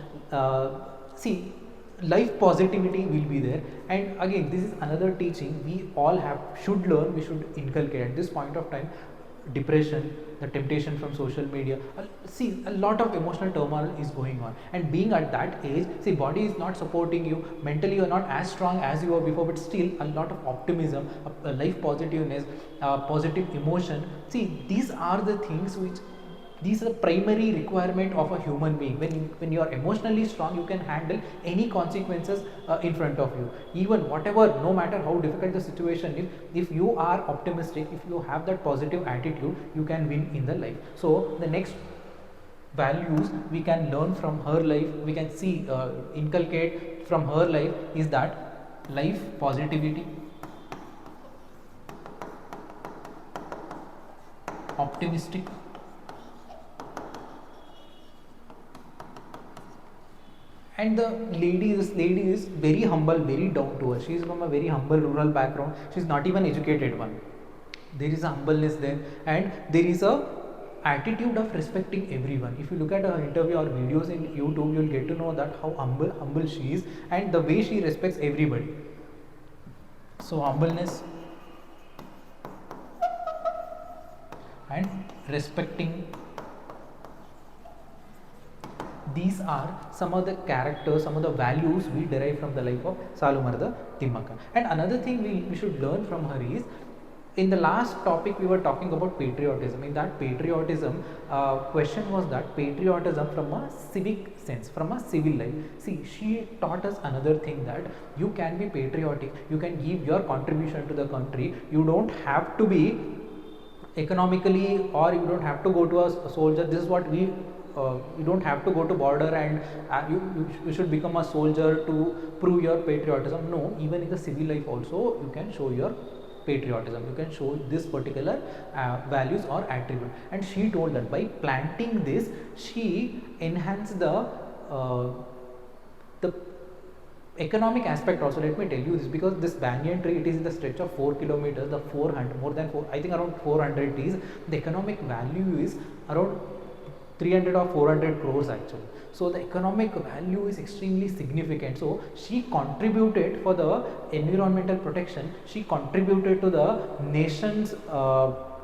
See, life positivity will be there. And again, this is another teaching we all should learn, we should inculcate at this point of time. Depression, the temptation from social media, see, a lot of emotional turmoil is going on, and being at that age, see, body is not supporting you, mentally you are not as strong as you were before, but still a lot of optimism, life positiveness, positive emotion. See, these are the things which These are the primary requirement of a human being. When you are emotionally strong, you can handle any consequences in front of you. Even whatever, no matter how difficult the situation is, if you are optimistic, if you have that positive attitude, you can win in the life. So the next values we can learn from her life, we can see inculcate from her life is that life positivity, optimistic, and the lady is very humble, very down to earth. She is from a very humble rural background. She is not even educated one. There is a humbleness there, and there is a attitude of respecting everyone. If you look at her interview or videos in YouTube, you'll get to know that how humble she is, and the way she respects everybody. So humbleness and respecting, these are some of the characters, some of the values we derive from the life of Salu Marada Timmaka. And another thing we should learn from her is, in the last topic we were talking about patriotism. In that patriotism, question was that patriotism from a civic sense, from a civil life. See, she taught us another thing, that you can be patriotic, you can give your contribution to the country. You don't have to be economically, or you don't have to go to a soldier. This is what we you don't have to go to border and you should become a soldier to prove your patriotism. No, even in the civil life also you can show your patriotism, you can show this particular values or attribute. And she told that by planting this, she enhanced the economic aspect also. Let me tell you this, because this banyan tree, it is in the stretch of 4 kilometers, the 400, more than 4, I think around 400 trees. The economic value is around 300 or 400 crores actually. So the economic value is extremely significant. So she contributed for the environmental protection, she contributed to the nation's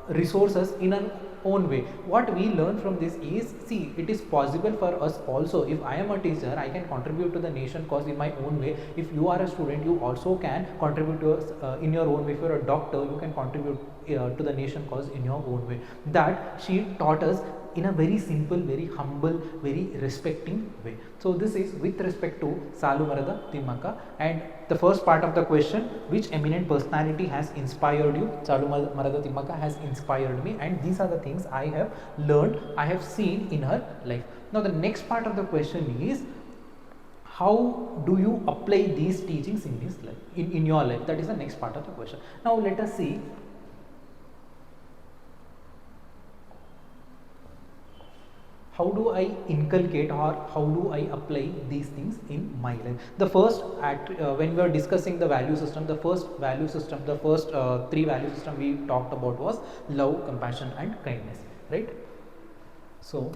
resources in an own way. What we learn from this is, see, it is possible for us also. If I am a teacher, I can contribute to the nation cause in my own way. If you are a student, you also can contribute to us in your own way. If you are a doctor, you can contribute to the nation cause in your own way. That she taught us in a very simple, very humble, very respecting way. So this is with respect to Salu Marada Timmaka. And the first part of the question, which eminent personality has inspired you? Salu Marada Timmaka has inspired me, and these are the things I have learned, I have seen in her life. Now the next part of the question is, how do you apply these teachings in this life, in your life? That is the next part of the question. Now let us see how do I inculcate, or how do I apply these things in my life. The first, when we were discussing the value system, the first value system, the first 3 value system we talked about was love, compassion and kindness, right? So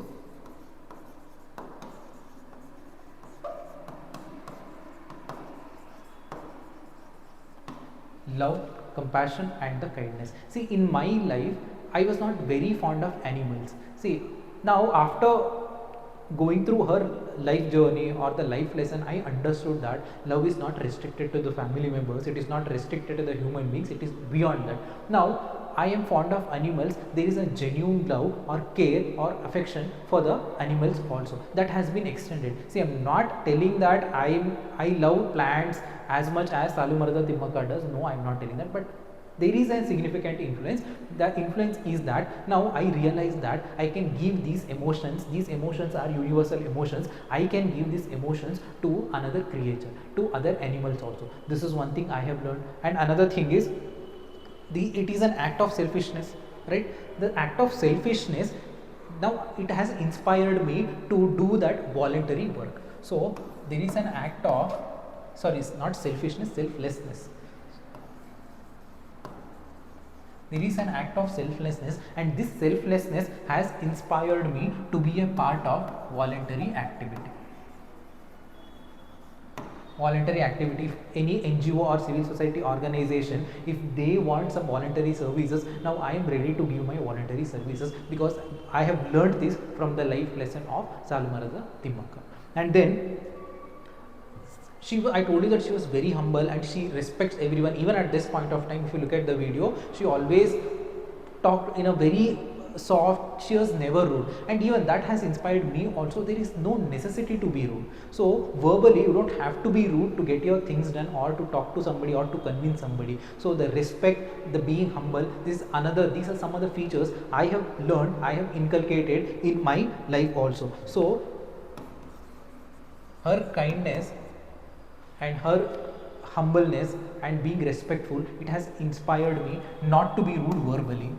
love, compassion and the kindness. See, in my life, I was not very fond of animals. See, now after going through her life journey or the life lesson, I understood that love is not restricted to the family members, it is not restricted to the human beings, it is beyond that. Now I am fond of animals, there is a genuine love or care or affection for the animals also, that has been extended. See, I am not telling that I love plants as much as Salu Marada Timmaka does. No, I am not telling that, but there is a significant influence. The influence is that now I realize that I can give these emotions are universal emotions, I can give these emotions to another creature, to other animals also. This is one thing I have learned. And another thing is, it is an act of selfishness, right? The act of selfishness, now it has inspired me to do that voluntary work. So there is an act of, sorry, not selfishness, selflessness. There is an act of selflessness, and this selflessness has inspired me to be a part of voluntary activity. Voluntary activity, if any NGO or civil society organization, if they want some voluntary services, now I am ready to give my voluntary services, because I have learned this from the life lesson of Salu Marada Timmaka. And then I told you that she was very humble and she respects everyone. Even at this point of time, if you look at the video, she always talked in a very soft, she was never rude, and even that has inspired me also. There is no necessity to be rude. So verbally you don't have to be rude to get your things done, or to talk to somebody, or to convince somebody. So the respect, the being humble, this is another, these are some of the features I have learned, I have inculcated in my life also. So her kindness and her humbleness and being respectful, it has inspired me not to be rude verbally.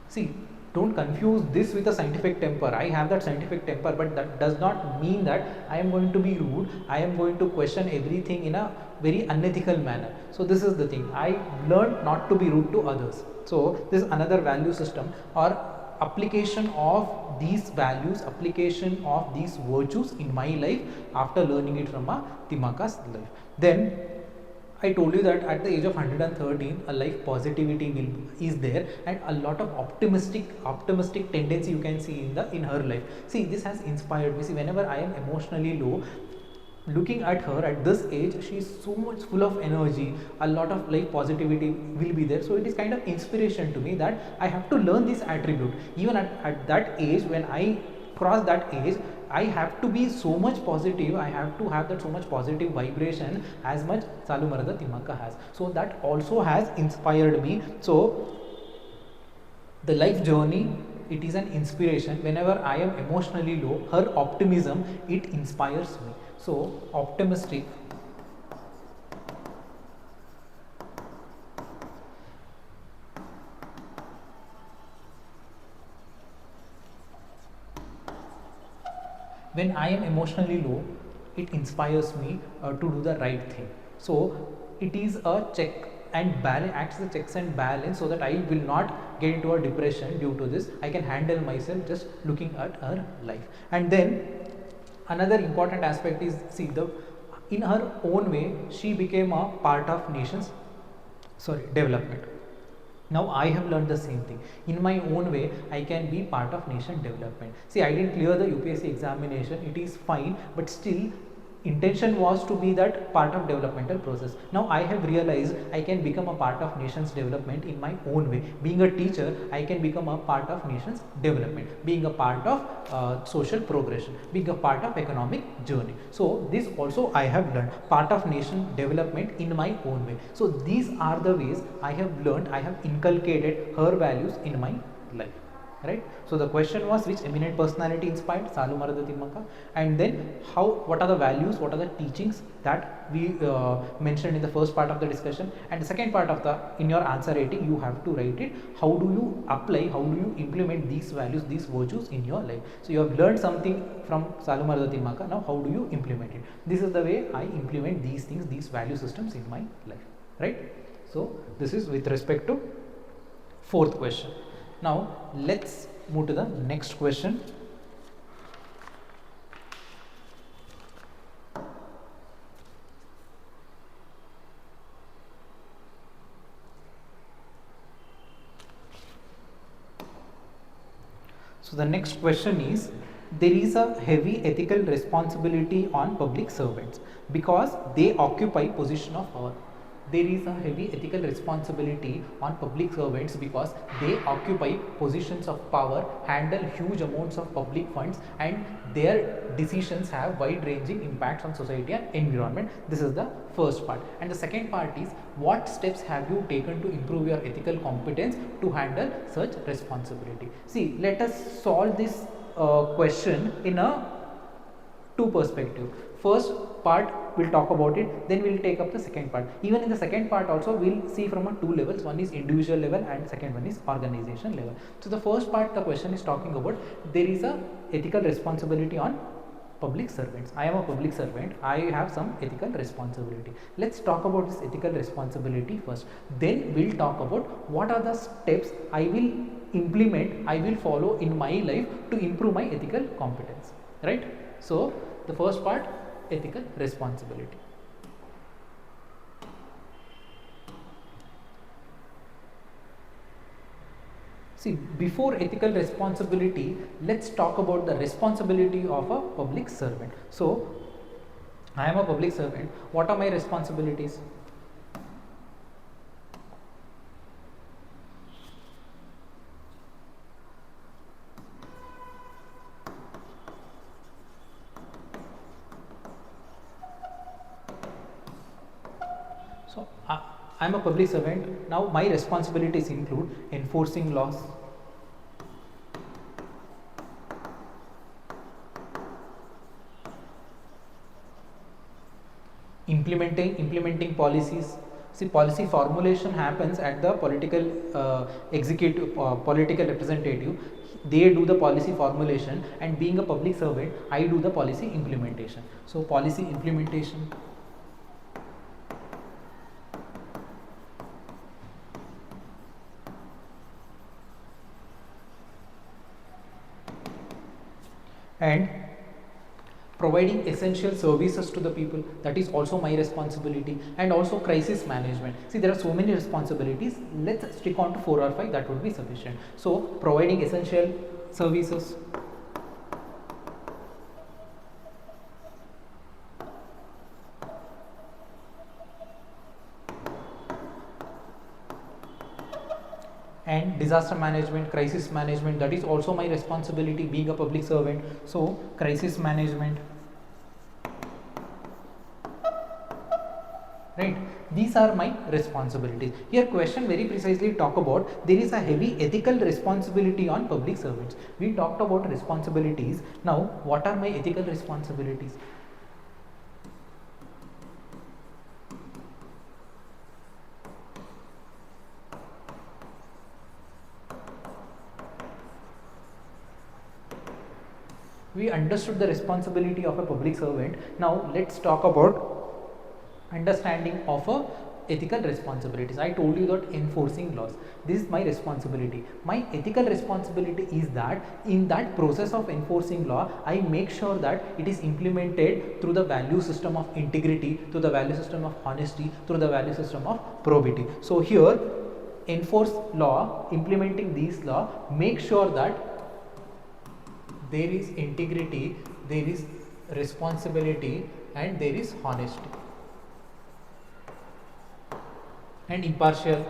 See, don't confuse this with a scientific temper. I have that scientific temper, but that does not mean that I am going to be rude. I am going to question everything in a very unethical manner. So this is the thing. I learned not to be rude to others. So this is another value system, or application of these values, application of these virtues in my life after learning it from a Timaka's life. Then I told you that at the age of 113, a life positivity is there, and a lot of optimistic tendency you can see in her life. See, this has inspired me. See, whenever I am emotionally low, looking at her at this age, she is so much full of energy, a lot of life positivity will be there. So it is kind of inspiration to me that I have to learn this attribute. Even at that age, when I cross that age, I have to be so much positive, I have to have that so much positive vibration as much Salu Marada Timaka has. So that also has inspired me. So the life journey, it is an inspiration. Whenever I am emotionally low, her optimism, it inspires me. So optimistic, when I am emotionally low, it inspires me to do the right thing. So it is a check and balance, acts as a checks and balance, so that I will not get into a depression due to this. I can handle myself just looking at her life. And then another important aspect is, see, the in her own way, she became a part of nation's development. Now I have learned the same thing. In my own way, I can be part of nation development. See, I didn't clear the UPSC examination, it is fine, but still intention was to be that part of developmental process. Now I have realized I can become a part of nation's development in my own way. Being a teacher, I can become a part of nation's development, being a part of social progression, being a part of economic journey. So this also I have learned, part of nation development in my own way. So these are the ways I have learned, I have inculcated her values in my life. Right. So the question was, which eminent personality inspired Salu Marada Timmaka, and then what are the values, what are the teachings that we mentioned in the first part of the discussion, and the second part of in your answer writing you have to write it, how do you apply, how do you implement these values, these virtues in your life. So you have learned something from Salu Marada Timmaka, now how do you implement it? This is the way I implement these things, these value systems in my life, right? So this is with respect to fourth question. Now let's move to the next question. So the next question is, there is a heavy ethical responsibility on public servants because they occupy position of power. There is a heavy ethical responsibility on public servants because they occupy positions of power, handle huge amounts of public funds, and their decisions have wide-ranging impacts on society and environment. This is the first part. And the second part is, what steps have you taken to improve your ethical competence to handle such responsibility? See, let us solve this question in a two perspective. First part we'll talk about it, then we'll take up the second part. Even in the second part also we'll see from a two levels, one is individual level and second one is organization level. So the first part, the question is talking about, there is a ethical responsibility on public servants. I am a public servant, I have some ethical responsibility. Let's talk about this ethical responsibility first, then we'll talk about what are the steps I will implement, I will follow in my life to improve my ethical competence, right? So the first part, ethical responsibility. See, before ethical responsibility, let's talk about the responsibility of a public servant. So I am a public servant. What are my responsibilities? So I am a public servant. Now my responsibilities include enforcing laws, implementing policies. See, policy formulation happens at the political executive, political representative. They do the policy formulation, and being a public servant, I do the policy implementation. So policy implementation. And providing essential services to the people, that is also my responsibility. And also crisis management. See, there are so many responsibilities. Let's stick on to 4 or 5, that would be sufficient. So providing essential services, and disaster management, crisis management, that is also my responsibility being a public servant. So crisis management, right? These are my responsibilities. Here question very precisely talk about there is a heavy ethical responsibility on public servants. We talked about responsibilities. Now what are my ethical responsibilities? We understood the responsibility of a public servant. Now let's talk about understanding of a ethical responsibilities. I told you that enforcing laws, this is my responsibility. My ethical responsibility is that in that process of enforcing law, I make sure that it is implemented through the value system of integrity, through the value system of honesty, through the value system of probity. So here, enforce law, implementing these law, make sure that there is integrity, there is responsibility, and there is honesty and impartial.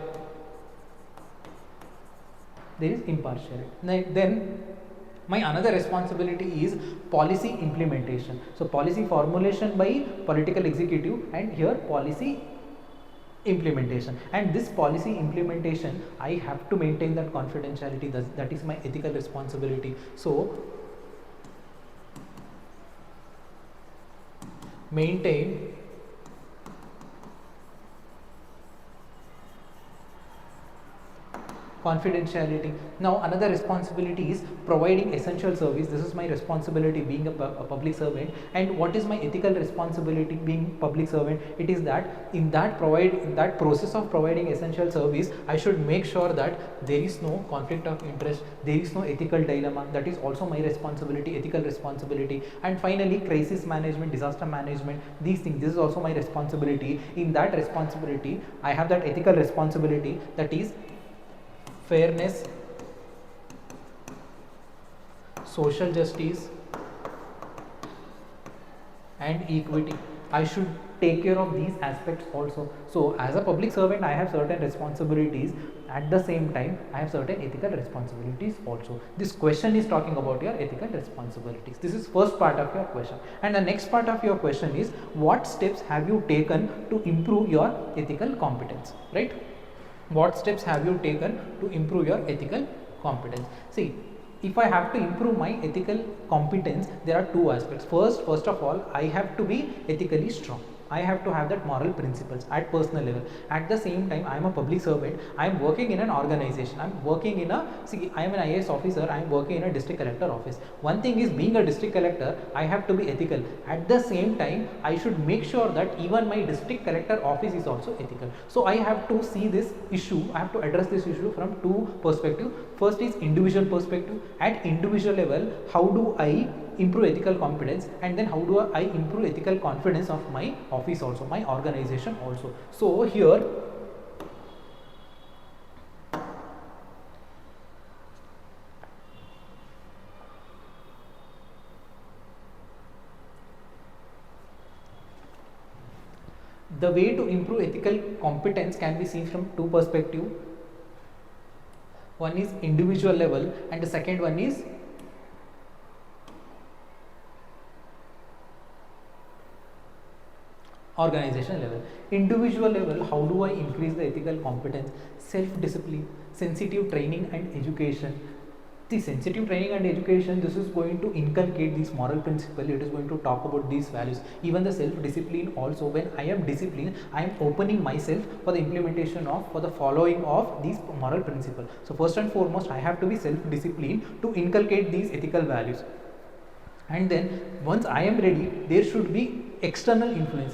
There is impartiality. Then my another responsibility is policy implementation. So policy formulation by political executive, and here policy implementation. And this policy implementation, I have to maintain that confidentiality. That is my ethical responsibility. So maintain confidentiality. Now another responsibility is providing essential service. This is my responsibility being a public servant. And what is my ethical responsibility being public servant? It is that in that process of providing essential service, I should make sure that there is no conflict of interest, there is no ethical dilemma. That is also my responsibility, ethical responsibility. And finally, crisis management, disaster management, these things, this is also my responsibility. In that responsibility, I have that ethical responsibility, that is fairness, social justice, and equity. I should take care of these aspects also. So as a public servant, I have certain responsibilities. At the same time, I have certain ethical responsibilities also. This question is talking about your ethical responsibilities. This is first part of your question. And the next part of your question is, what steps have you taken to improve your ethical competence, right? What steps have you taken to improve your ethical competence? See, if I have to improve my ethical competence, there are two aspects. First of all, I have to be ethically strong. I have to have that moral principles at personal level. At the same time, I am a public servant. I am working in an organization. I am working in a, see, I am an IAS officer. I am working in a district collector office. One thing is, being a district collector, I have to be ethical. At the same time, I should make sure that even my district collector office is also ethical. So I have to see this issue. I have to address this issue from two perspectives. First is individual perspective. At individual level, how do I improve ethical competence, and then how do I improve ethical confidence of my office also, my organization also. So here, The way to improve ethical competence can be seen from two perspectives. One is individual level and the second one is organization level. Individual level, how do I increase the ethical competence? Self-discipline, sensitive training and education. The sensitive training and education, this is going to inculcate these moral principles, it is going to talk about these values. Even the self-discipline also, when I am disciplined, I am opening myself for the implementation of, for the following of these moral principles. So first and foremost, I have to be self-disciplined to inculcate these ethical values. And then once I am ready, there should be external influence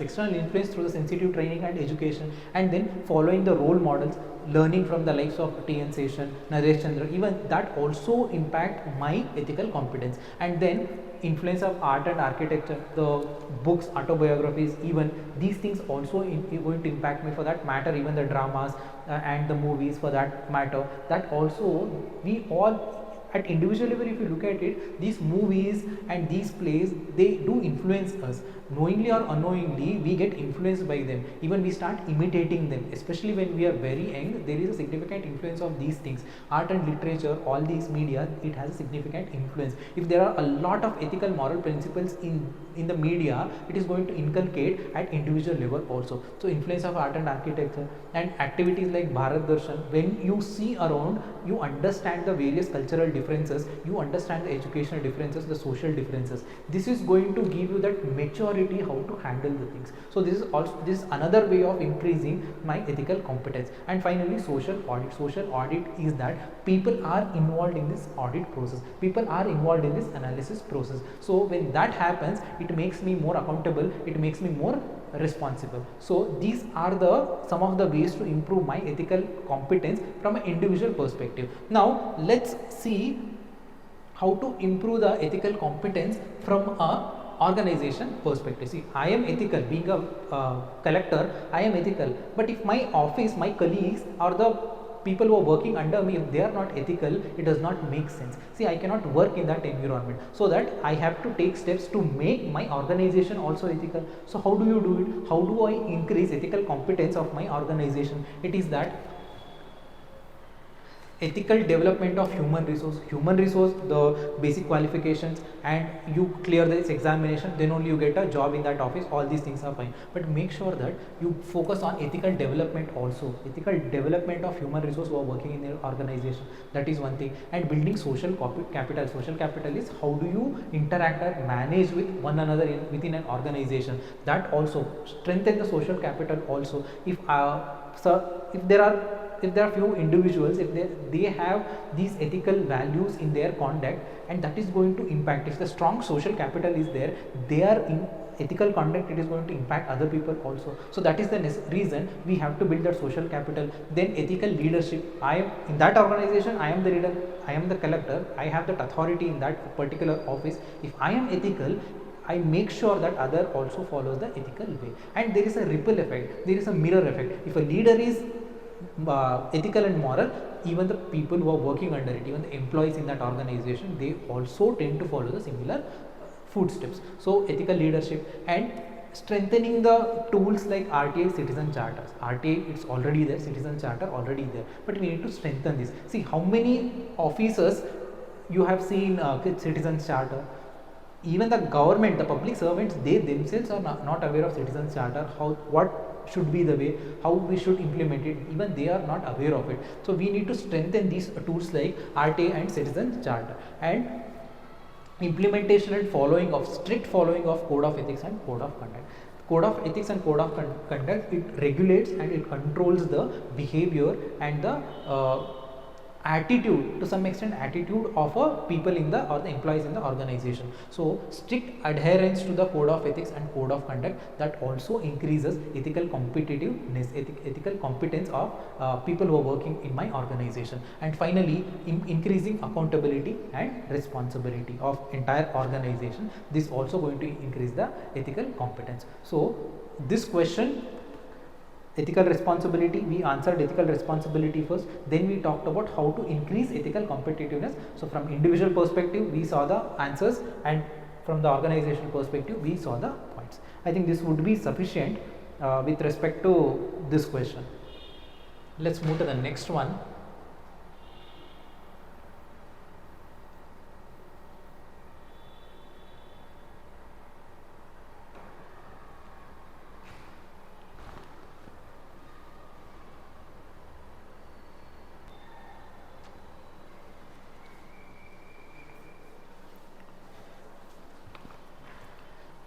through the sensitive training and education, and then following the role models, learning from the likes of T.N. Seshan, Naresh Chandra, even that also impact my ethical competence. And then influence of art and architecture, the books, autobiographies, even these things also going to impact me. For that matter, even the dramas and the movies, for that matter, that also we all at individual level, if you look at it, these movies and these plays, they do influence us. Knowingly or unknowingly, we get influenced by them. Even we start imitating them, especially when we are very young. There is a significant influence of these things. Art and literature, all these media, it has a significant influence. If there are a lot of ethical moral principles in the media, it is going to inculcate at individual level also. So influence of art and architecture and activities like Bharat Darshan, when you see around, you understand the various cultural differences, you understand the educational differences, the social differences. This is going to give you that maturity how to handle the things. So this is another way of increasing my ethical competence. And finally, social audit. Social audit is that people are involved in this audit process, people are involved in this analysis process. So when that happens, it makes me more accountable, it makes me more responsible. So these are some of the ways to improve my ethical competence from an individual perspective. Now let's see how to improve the ethical competence from a organization perspective. See, I am ethical, being a collector, I am ethical, but if my office, my colleagues or the people who are working under me, if they are not ethical, it does not make sense. See, I cannot work in that environment, so that I have to take steps to make my organization also ethical. So how do you do it? How do I increase ethical competence of my organization? It is that ethical development of human resource, the basic qualifications, and you clear this examination, then only you get a job in that office. All these things are fine, but make sure that you focus on ethical development also, ethical development of human resource who are working in your organization. That is one thing. And building social capital. Social capital is how do you interact or manage with one another within an organization. That also strengthen the social capital also. If there are few individuals, if they have these ethical values in their conduct, and that is going to impact, if the strong social capital is there, they are in ethical conduct, it is going to impact other people also. So that is the reason we have to build that social capital. Then ethical leadership. I am in that organization, I am the leader, I am the collector, I have that authority in that particular office. If I am ethical, I make sure that other also follows the ethical way. And there is a ripple effect, there is a mirror effect. If a leader is ethical and moral, even the people who are working under it, even the employees in that organization, they also tend to follow the similar footsteps. So ethical leadership and strengthening the tools like RTA, citizen charters. RTA, it's already there, citizen charter already there, but we need to strengthen this. See how many officers you have seen citizen charter. Even the government, the public servants, they themselves are not aware of citizen charter, what should be the way, how we should implement it, even they are not aware of it. So we need to strengthen these tools like RTA and citizen charter. And implementation and strict following of code of ethics and code of conduct. Code of ethics and code of conduct, it regulates and it controls the behavior and the attitude, to some extent attitude of people in the or the employees in the organization. So strict adherence to the code of ethics and code of conduct, that also increases ethical competitiveness, ethical competence of people who are working in my organization. And finally, increasing accountability and responsibility of entire organization. This also going to increase the ethical competence. So this question, ethical responsibility, we answered ethical responsibility first, then we talked about how to increase ethical competitiveness. So from individual perspective we saw the answers, and from the organizational perspective we saw the points. I think this would be sufficient with respect to this question. Let's move to the next one.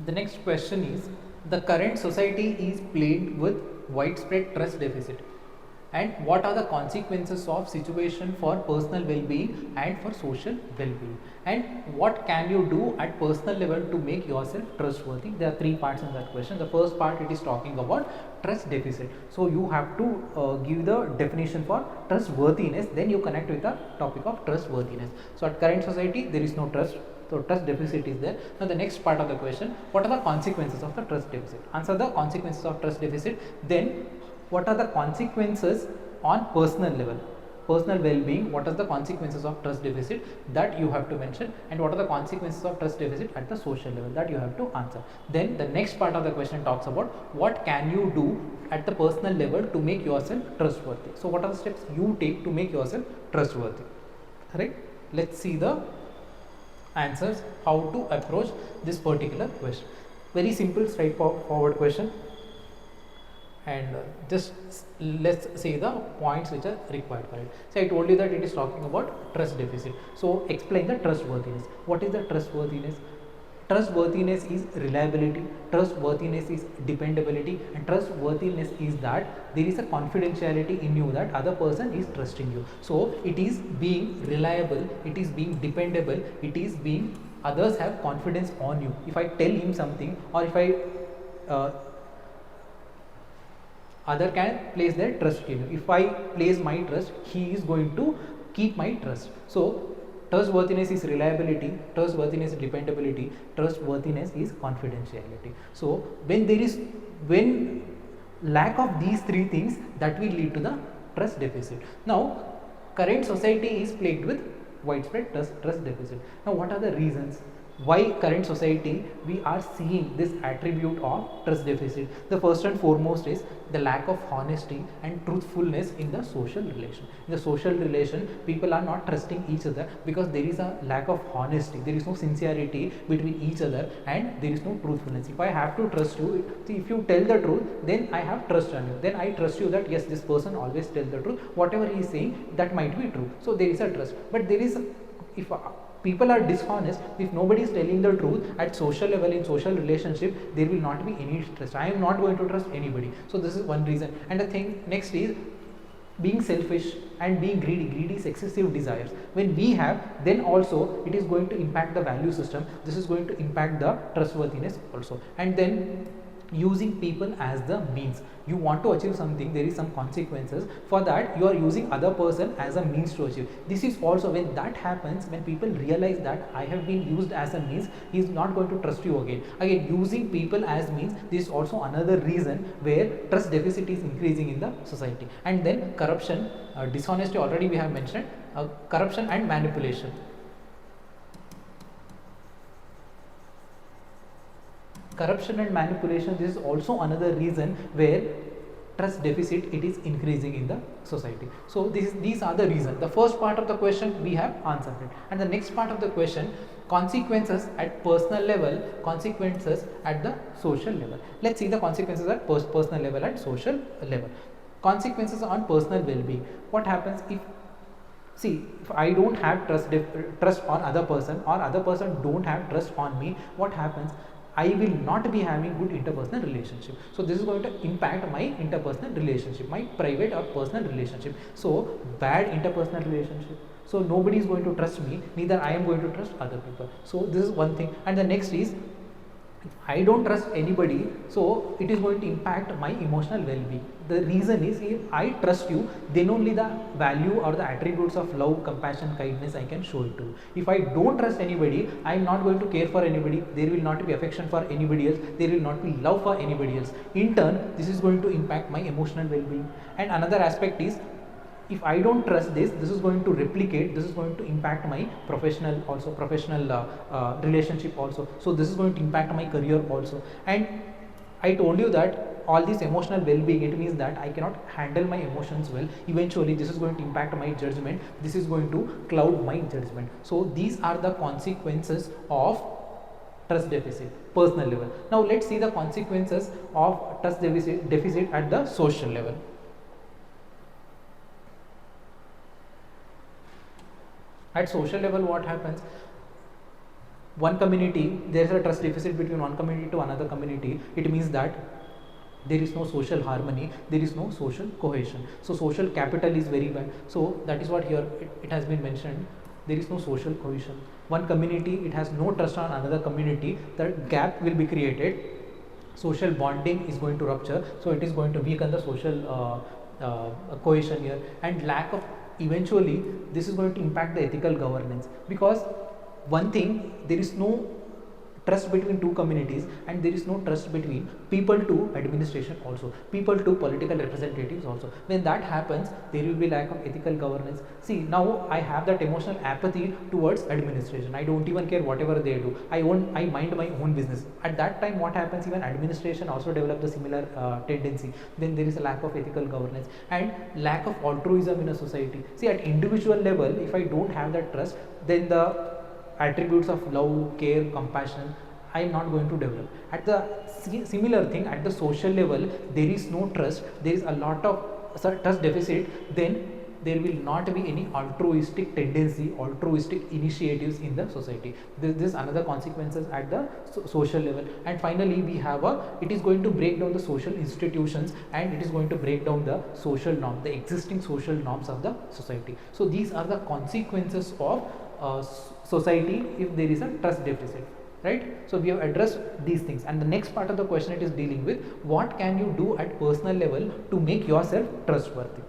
The next question is, the current society is plagued with widespread trust deficit, and what are the consequences of situation for personal well-being and for social well-being, and what can you do at personal level to make yourself trustworthy? There are three parts in that question. The first part, it is talking about trust deficit. So you have to give the definition for trustworthiness, then you connect with the topic of trustworthiness. So at current society there is no trust, so trust deficit is there. Now the next part of the question, what are the consequences of the trust deficit? Answer the consequences of trust deficit. Then what are the consequences on personal level, personal well-being, what are the consequences of trust deficit, that you have to mention, and what are the consequences of trust deficit at the social level, that you have to answer. Then the next part of the question talks about what can you do at the personal level to make yourself trustworthy. So what are the steps you take to make yourself trustworthy, right? Let's see the answers, how to approach this particular question. Very simple, straightforward question, and just let's say the points which are required for it. So I told you that it is talking about trust deficit. So explain the trustworthiness. What is the trustworthiness? Trustworthiness is reliability, trustworthiness is dependability, and trustworthiness is that there is a confidentiality in you, that other person is trusting you. So it is being reliable, it is being dependable, it is being others have confidence on you. If I tell him something, or if I other can place their trust in you. If I place my trust, he is going to keep my trust. So trustworthiness is reliability, trustworthiness is dependability, trustworthiness is confidentiality. So when lack of these three things, that will lead to the trust deficit. Now current society is plagued with widespread trust deficit. Now what are the reasons why current society we are seeing this attribute of trust deficit? The first and foremost is the lack of honesty and truthfulness in the social relation. In the social relation, people are not trusting each other because there is a lack of honesty, there is no sincerity between each other, and there is no truthfulness. If I have to trust you, see, if you tell the truth, then I have trust on you, then I trust you that yes, this person always tells the truth, whatever he is saying that might be true. So there is a trust. But there is, if people are dishonest, if nobody is telling the truth at social level, in social relationship, there will not be any trust. I am not going to trust anybody. So this is one reason. And the thing next is being selfish and being greedy. Greedy is excessive desires. When we have, then also it is going to impact the value system. This is going to impact the trustworthiness also. And then using people as the means. You want to achieve something, there is some consequences. For that, you are using other person as a means to achieve. This is also, when that happens, when people realize that I have been used as a means, he is not going to trust you again. Again, using people as means, this is also another reason where trust deficit is increasing in the society. And then corruption, dishonesty already we have mentioned, corruption and manipulation. Corruption and manipulation, this is also another reason where trust deficit it is increasing in the society. So these are the reasons. The first part of the question we have answered it, and the next part of the question, consequences at personal level, consequences at the social level. Let's see the consequences at personal level and social level. Consequences on personal well-being. What happens if, see, if I don't have trust on other person, or other person don't have trust on me, what happens? I will not be having good interpersonal relationship. So this is going to impact my interpersonal relationship, my private or personal relationship. So bad interpersonal relationship. So nobody is going to trust me, neither I am going to trust other people. So this is one thing. And the next is, if I don't trust anybody, so it is going to impact my emotional well-being. The reason is, if I trust you, then only the value or the attributes of love, compassion, kindness I can show it to you. If I don't trust anybody, I am not going to care for anybody, there will not be affection for anybody else, there will not be love for anybody else. In turn, this is going to impact my emotional well-being. And another aspect is, if I don't trust this is going to replicate, this is going to impact my professional relationship also. So this is going to impact my career also. And I told you that all this emotional well-being, it means that I cannot handle my emotions well. Eventually, this is going to impact my judgment. This is going to cloud my judgment. So these are the consequences of trust deficit, personal level. Now let's see the consequences of trust deficit at the social level. At social level, what happens? One community, there is a trust deficit between one community to another community. It means that there is no social harmony, there is no social cohesion. So social capital is very bad. So that is what here it has been mentioned. There is no social cohesion. One community, it has no trust on another community. The gap will be created. Social bonding is going to rupture. So it is going to weaken the social cohesion here, and lack of, eventually this is going to impact the ethical governance, because one thing, there is no trust between two communities, and there is no trust between people to administration also, people to political representatives also. When that happens, there will be lack of ethical governance. See, now I have that emotional apathy towards administration. I don't even care whatever they do. I mind my own business. At that time, what happens? Even administration also develop the similar tendency. Then there is a lack of ethical governance and lack of altruism in a society. See, at individual level, if I don't have that trust, then the attributes of love, care, compassion, I am not going to develop. At the similar thing, at the social level, there is no trust, there is a lot of trust deficit, then there will not be any altruistic tendency, altruistic initiatives in the society. This is another consequences at the social level. And finally, we have it is going to break down the social institutions, and it is going to break down the social norm, the existing social norms of the society. So these are the consequences of society if there is a trust deficit, right? So we have addressed these things, and the next part of the question, it is dealing with what can you do at personal level to make yourself trustworthy.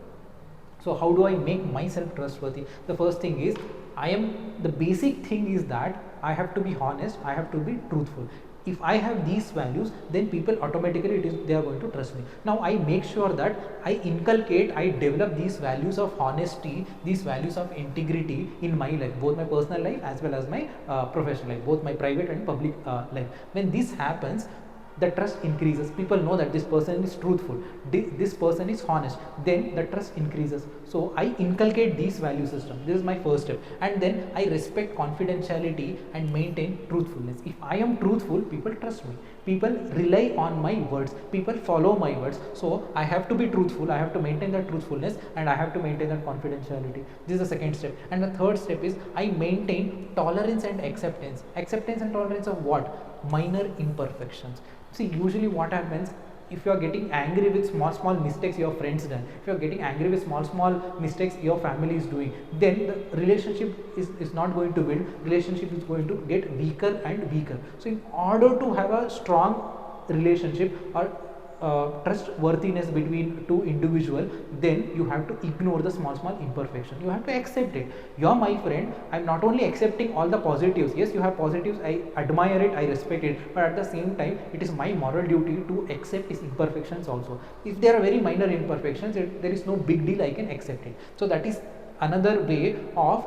So how do I make myself trustworthy? The first thing is, the basic thing is that I have to be honest, I have to be truthful. If I have these values, then people automatically they are going to trust me. Now I make sure that I develop these values of honesty, these values of integrity in my life, both my personal life as well as my professional life, both my private and public life. When this happens, the trust increases. People know that this person is truthful, this person is honest, then the trust increases. So I inculcate these value system. This is my first step. And then I respect confidentiality and maintain truthfulness. If I am truthful, people trust me, people rely on my words, people follow my words. So I have to be truthful, I have to maintain that truthfulness, and I have to maintain that confidentiality. This is the second step. And the third step is, I maintain tolerance and acceptance. Acceptance and tolerance of what? Minor imperfections. See, usually what happens, if you are getting angry with small mistakes your friends done, if you are getting angry with small mistakes your family is doing, then the relationship is not going to build, relationship is going to get weaker and weaker. So in order to have a strong relationship or trustworthiness between two individuals, then you have to ignore the small imperfection. You have to accept it. You are my friend, I am not only accepting all the positives. Yes, you have positives, I admire it, I respect it, but at the same time, it is my moral duty to accept its imperfections also. If there are very minor imperfections, there is no big deal, I can accept it. So that is another way of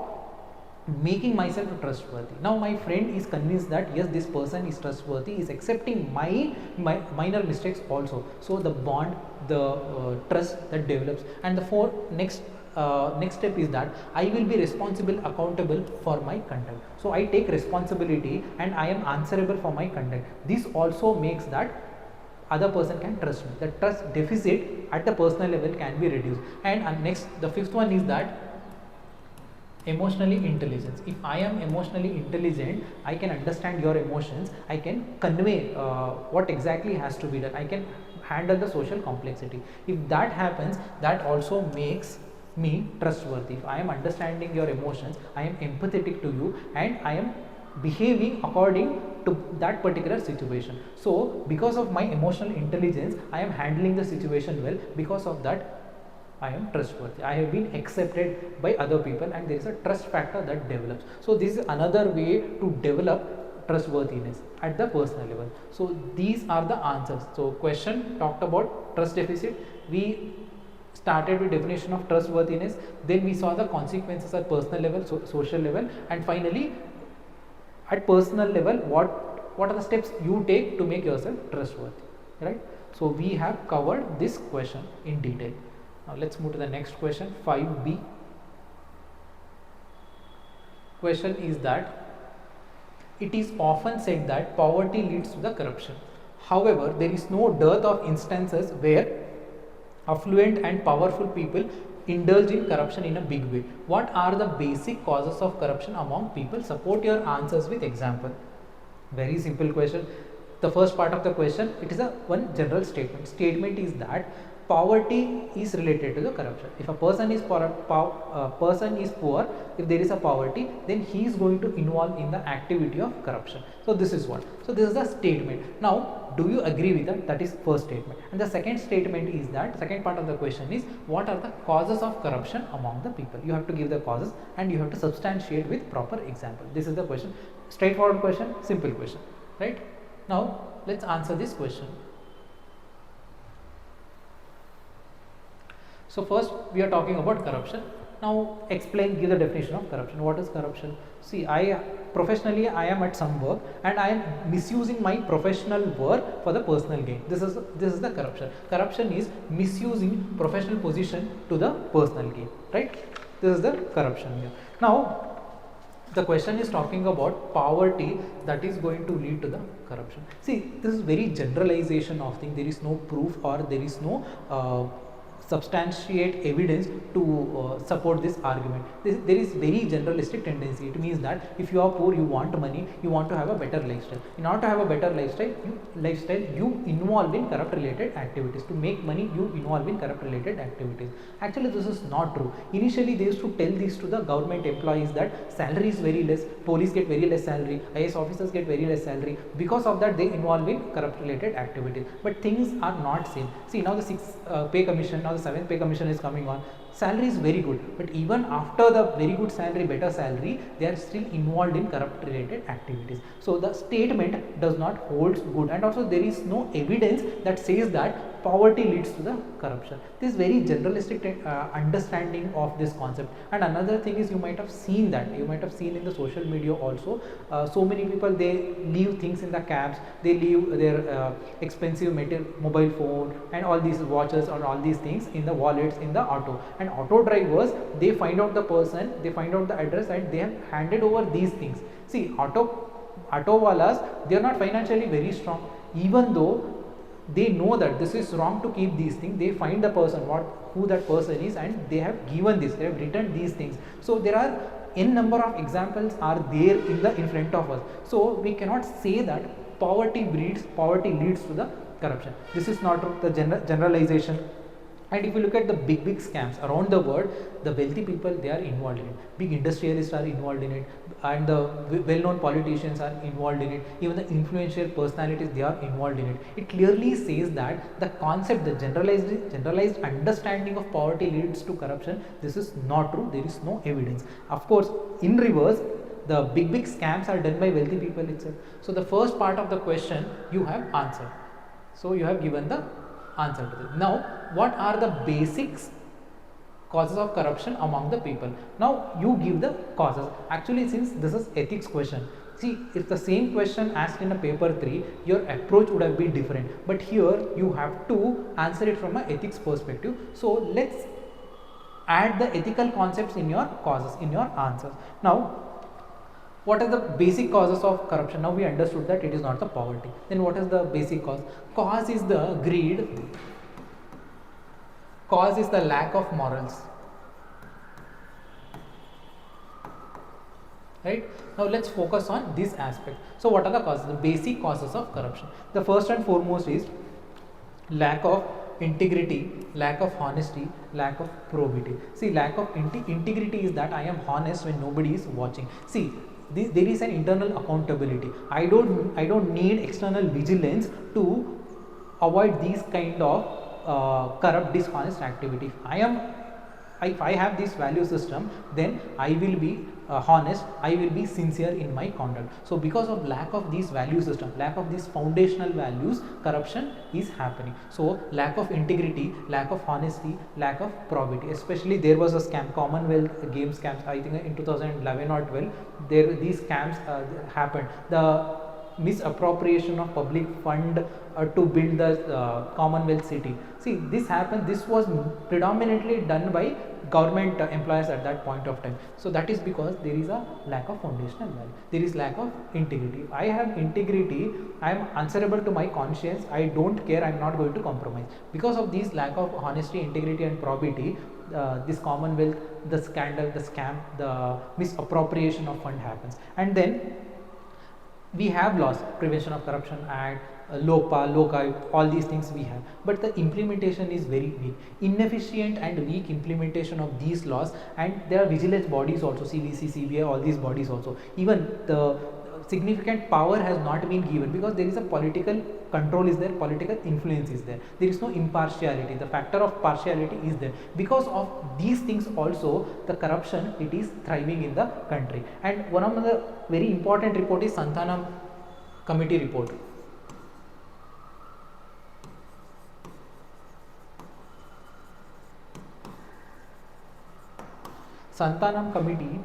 making myself trustworthy. Now my friend is convinced that yes, this person is trustworthy, is accepting my minor mistakes also. So the bond, the trust that develops. And the next step is that I will be responsible, accountable for my conduct. So I take responsibility and I am answerable for my conduct. This also makes that other person can trust me. The trust deficit at the personal level can be reduced. And next, the fifth one is that emotionally intelligence. If I am emotionally intelligent, I can understand your emotions, I can convey what exactly has to be done, I can handle the social complexity. If that happens, that also makes me trustworthy. If I am understanding your emotions, I am empathetic to you, and I am behaving according to that particular situation. So because of my emotional intelligence, I am handling the situation well. Because of that, I am trustworthy, I have been accepted by other people, and there is a trust factor that develops. So this is another way to develop trustworthiness at the personal level. So these are the answers. So question talked about trust deficit, we started with definition of trustworthiness, then we saw the consequences at personal level, social level, and finally at personal level, what are the steps you take to make yourself trustworthy. right? So we have covered this question in detail. Now let's move to the next question, 5b. Question is that it is often said that poverty leads to the corruption. However, there is no dearth of instances where affluent and powerful people indulge in corruption in a big way. What are the basic causes of corruption among people? Support your answers with example. Very simple question. The first part of the question, it is a one general statement. Statement is that poverty is related to the corruption. If a person is poor, if there is a poverty, then he is going to involve in the activity of corruption. So this is what. So this is the statement. Now, do you agree with that? That is first statement. And the second statement is that second part of the question is what are the causes of corruption among the people? You have to give the causes and you have to substantiate with proper example. This is the question. Straightforward question, simple question, right? Now let's answer this question. So first we are talking about corruption. Now give the definition of corruption. What is corruption? See, professionally I am at some work and I am misusing my professional work for the personal gain. This is the corruption. Corruption is misusing professional position to the personal gain, right? This is the corruption here. Now the question is talking about poverty that is going to lead to the corruption. See, this is very generalization of thing. There is no proof or there is no substantiate evidence to support this argument. There is very generalistic tendency. It means that if you are poor, you want money, you want to have a better lifestyle. In order to have a better lifestyle, you involve in corrupt related activities. To make money, you involve in corrupt related activities. Actually, this is not true. Initially, they used to tell this to the government employees that salary is very less, police get very less salary, IAS officers get very less salary. Because of that, they involve in corrupt related activities. But things are not same. See, now the 6th pay commission, now the 7th pay commission is coming on. Salary is very good, but even after the very good salary, better salary, they are still involved in corrupt related activities. So the statement does not hold good, and also there is no evidence that says that poverty leads to the corruption. This is very generalistic understanding of this concept. And another thing is, you might have seen in the social media also, so many people, they leave things in the cabs, they leave their expensive mobile phone and all these watches or all these things in the wallets in the auto, and auto drivers, they find out the person, they find out the address, and they have handed over these things. See, auto wallahs, they are not financially very strong. Even though they know that this is wrong to keep these things, they find the person, who that person is, and they have given this, they have written these things. So there are n number of examples are there in front of us. So we cannot say that poverty leads to the corruption. This is not true, the generalization. And if you look at the big scams around the world, the wealthy people, they are involved in it. Big industrialists are involved in it, and the well-known politicians are involved in it. Even the influential personalities, they are involved in it. It clearly says that the concept, the generalized understanding of poverty leads to corruption, this is not true. There is no evidence. Of course, in reverse, the big scams are done by wealthy people itself. So the first part of the question you have answered. So you have given the answer to this. Now, what are the basics causes of corruption among the people? Now you give the causes. Actually, since this is ethics question, see, if the same question asked in a paper 3, your approach would have been different, but here you have to answer it from an ethics perspective. So let's add the ethical concepts in your causes, in your answers. Now, what are the basic causes of corruption? Now we understood that it is not the poverty. Then what is the basic cause? Cause is the greed. Cause is the lack of morals. Right? Now let's focus on this aspect. So what are the causes? The basic causes of corruption. The first and foremost is lack of integrity, lack of honesty, lack of probity. See, lack of integrity is that I am honest when nobody is watching. See, there is an internal accountability. I don't need external vigilance to avoid these kind of corrupt, dishonest activity. If I have this value system, then I will be honest, I will be sincere in my conduct. So because of lack of these value system, lack of these foundational values, corruption is happening. So lack of integrity, lack of honesty, lack of probity. Especially there was a scam, Commonwealth Games scams, I think in 2011 or 12, these scams happened. The misappropriation of public fund to build the Commonwealth city. See, this happened, this was predominantly done by government employees at that point of time. So that is because there is a lack of foundational value, there is lack of integrity. If I have integrity, I am answerable to my conscience, I don't care, I am not going to compromise. Because of this lack of honesty, integrity and probity, this Commonwealth, the scandal, the scam, the misappropriation of fund happens. And then we have laws, Prevention of Corruption Act, LOPA, LOCA, all these things we have, but the implementation is very weak, inefficient and weak implementation of these laws. And there are vigilance bodies also, CVC, CBI, all these bodies also. Even the significant power has not been given because there is a political control is there, political influence is there, there is no impartiality, the factor of partiality is there. Because of these things also, the corruption, it is thriving in the country. And one of the very important report is Santhanam committee report. Santhanam committee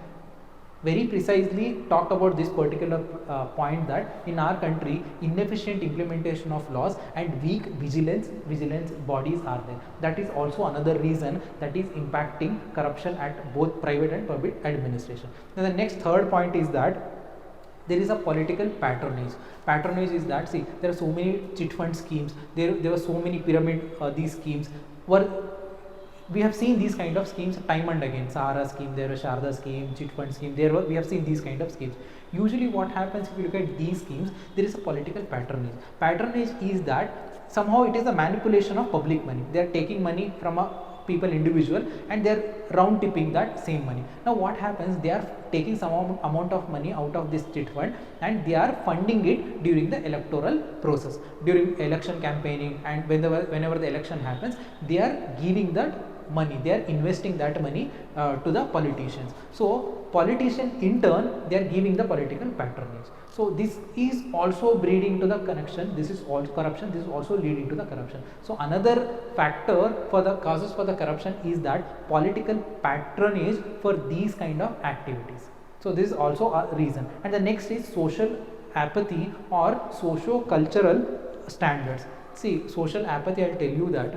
very precisely talked about this particular point, that in our country inefficient implementation of laws and weak vigilance bodies are there. That is also another reason that is impacting corruption at both private and public administration. Now the next third point is that there is a political patronage. Patronage is that, see, there are so many chit fund schemes, there were so many pyramid these schemes were, we have seen these kind of schemes time and again. Sahara scheme, there was Sharda scheme, chit fund scheme, there were, we have seen these kind of schemes. Usually what happens, if you look at these schemes, there is a political patronage. Patronage is that somehow it is a manipulation of public money. They are taking money from a people individual and they are round tipping that same money. Now what happens, they are taking some amount of money out of this chit fund and they are funding it during the electoral process, during election campaigning, and whenever the election happens, they are giving that money, they are investing that money to the politicians. So politicians in turn, they are giving the political patronage. So this is also breeding to the connection, this is all corruption, this is also leading to the corruption. So another factor for the causes for the corruption is that political patronage for these kind of activities. So this is also a reason. And the next is social apathy or socio-cultural standards. See, social apathy, I'll tell you that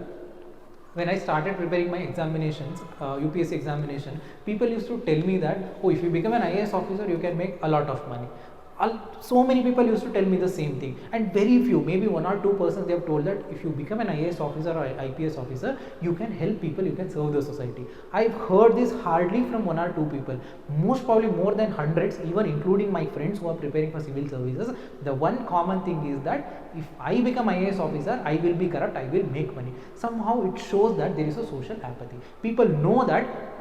when I started preparing my examinations, UPSC examination, people used to tell me that, oh, if you become an IAS officer, you can make a lot of money. So many people used to tell me the same thing, and very few, maybe 1 or 2 persons, they have told that if you become an IAS officer or IPS officer, you can help people, you can serve the society. I've heard this hardly from 1 or 2 people, most probably more than hundreds, even including my friends who are preparing for civil services. The one common thing is that if I become IAS officer, I will be corrupt, I will make money. Somehow it shows that there is a social apathy. People know that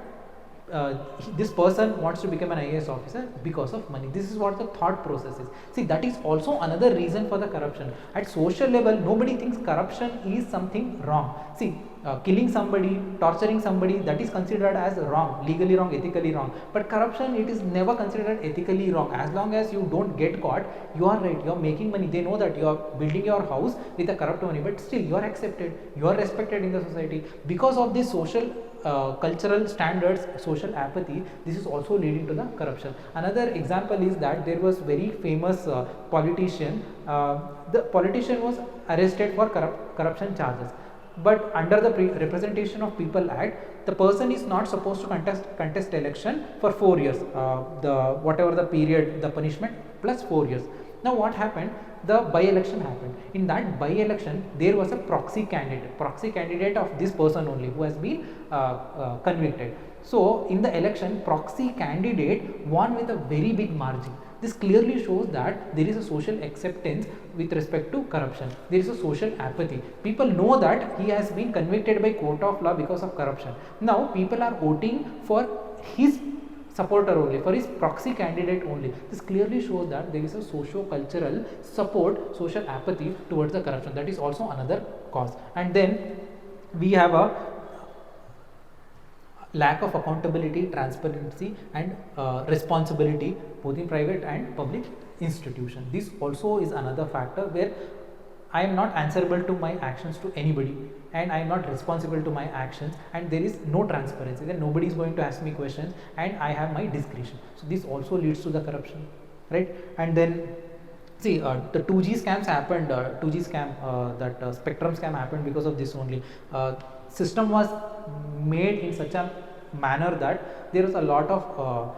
this person wants to become an IAS officer because of money. This is what the thought process is. See, that is also another reason for the corruption. At social level, nobody thinks corruption is something wrong. See, killing somebody, torturing somebody, that is considered as wrong, legally wrong, ethically wrong. But corruption, it is never considered ethically wrong. As long as you don't get caught, you are right, you are making money. They know that you are building your house with a corrupt money, but still you are accepted, you are respected in the society. Because of this social cultural standards, social apathy, this is also leading to the corruption. Another example is that there was very famous politician, the politician was arrested for corruption charges, but under the Representation of People Act, the person is not supposed to contest election for 4 years, whatever the period, the punishment plus 4 years. Now what happened? The by-election happened. In that by-election, there was a proxy candidate of this person only who has been convicted. So in the election, proxy candidate won with a very big margin. This clearly shows that there is a social acceptance with respect to corruption. There is a social apathy. People know that he has been convicted by court of law because of corruption. Now people are voting for his supporter only, for his proxy candidate only. This clearly shows that there is a socio-cultural support, social apathy towards the corruption. That is also another cause. And then we have a lack of accountability, transparency and responsibility both in private and public institution. This also is another factor where I am not answerable to my actions to anybody, and I am not responsible to my actions, and there is no transparency, then nobody is going to ask me questions and I have my discretion. So this also leads to the corruption, right? And then See, the 2G scams happened. 2G scam, that spectrum scam happened because of this only. System was made in such a manner that there was a lot of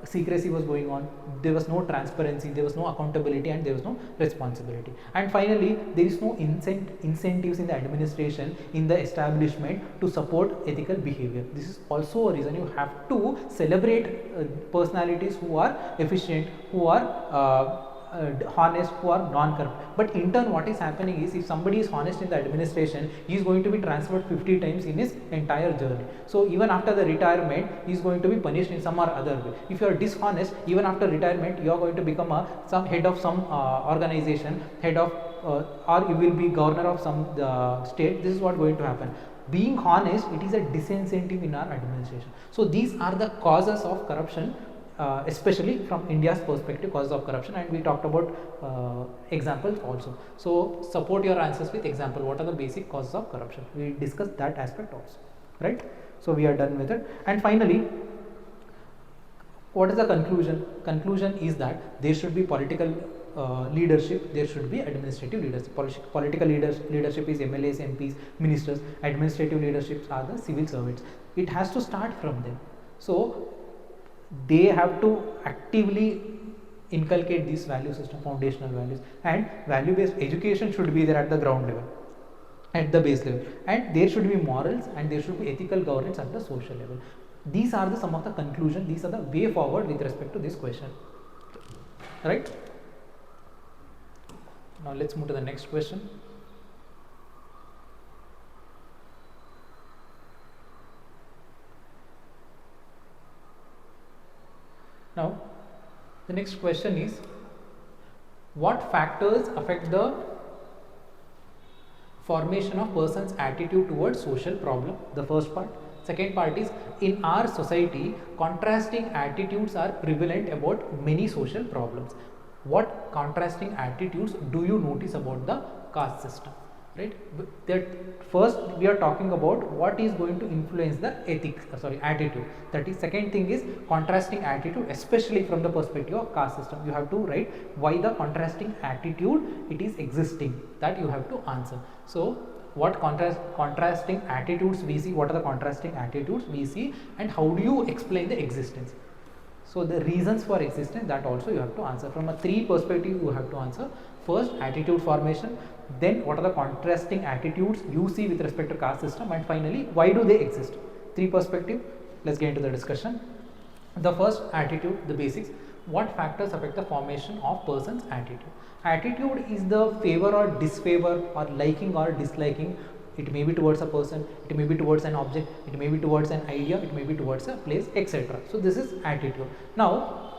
secrecy was going on. There was no transparency, there was no accountability, and there was no responsibility. And finally, there is no incentives in the administration, in the establishment, to support ethical behavior. This is also a reason you have to celebrate personalities who are efficient, who are honest, who are non-corrupt. But in turn, what is happening is, if somebody is honest in the administration, he is going to be transferred 50 times in his entire journey. So even after the retirement, he is going to be punished in some or other way. If you are dishonest, even after retirement, you are going to become some head of some organization, head of or you will be governor of some state. This is what going to happen. Being honest, it is a disincentive in our administration. So these are the causes of corruption, especially from India's perspective, causes of corruption, and we talked about examples also. So support your answers with example. What are the basic causes of corruption? We discussed that aspect also, right? So we are done with it. And finally, what is the conclusion? Conclusion is that there should be political leadership, there should be administrative leadership. Political leadership is MLAs, MPs, ministers. Administrative leaderships are the civil servants. It has to start from them. So they have to actively inculcate this value system, foundational values, and value based education should be there at the ground level, at the base level, and there should be morals and there should be ethical governance at the social level. These are some of the conclusion, these are the way forward with respect to this question, right? Now let's move to the next question. Now the next question is, what factors affect the formation of person's attitude towards social problem? The first part. Second part is, in our society, contrasting attitudes are prevalent about many social problems. What contrasting attitudes do you notice about the caste system, right? That first we are talking about what is going to influence the attitude. That is, second thing is contrasting attitude, especially from the perspective of caste system. You have to write why the contrasting attitude it is existing, that you have to answer. So what contrasting attitudes we see, what are the contrasting attitudes we see, and how do you explain the existence? So the reasons for existence, that also you have to answer. From a three perspective you have to answer. First, attitude formation, then what are the contrasting attitudes you see with respect to caste system, and finally why do they exist? Three perspective. Let's get into the discussion. The first, attitude, the basics. What factors affect the formation of person's attitude? Attitude is the favor or disfavor, or liking or disliking. It may be towards a person, it may be towards an object, it may be towards an idea, it may be towards a place, etc. So this is attitude. Now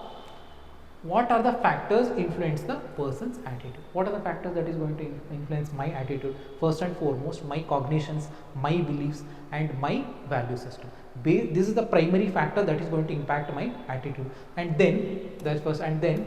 what are the factors influence the person's attitude? What are the factors that is going to influence my attitude? First and foremost, my cognitions, my beliefs, and my value system. This is the primary factor that is going to impact my attitude. And then that's first, and then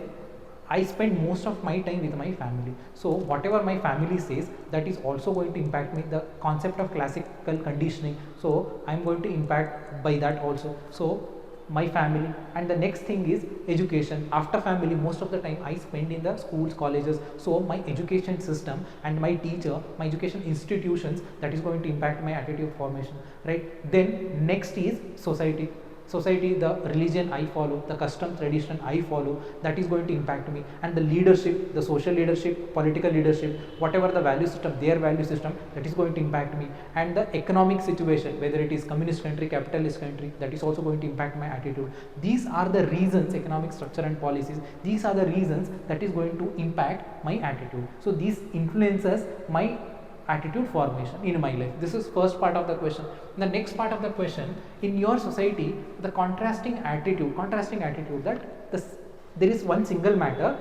I spend most of my time with my family. So whatever my family says, that is also going to impact me. The concept of classical conditioning, so I am going to impact by that also. So my family. And the next thing is education. After family, most of the time I spend in the schools, colleges. So my education system and my teacher, my education institutions, that is going to impact my attitude formation, right? Then next is society. Society, the religion I follow, the custom tradition I follow, that is going to impact me. And the leadership, the social leadership, political leadership, whatever the value system, their value system, that is going to impact me. And the economic situation, whether it is communist country, capitalist country, that is also going to impact my attitude. These are the reasons, economic structure and policies, these are the reasons that is going to impact my attitude. So this influences my attitude formation in my life. This is first part of the question. The next part of the question, in your society, the contrasting attitude that there is one single matter,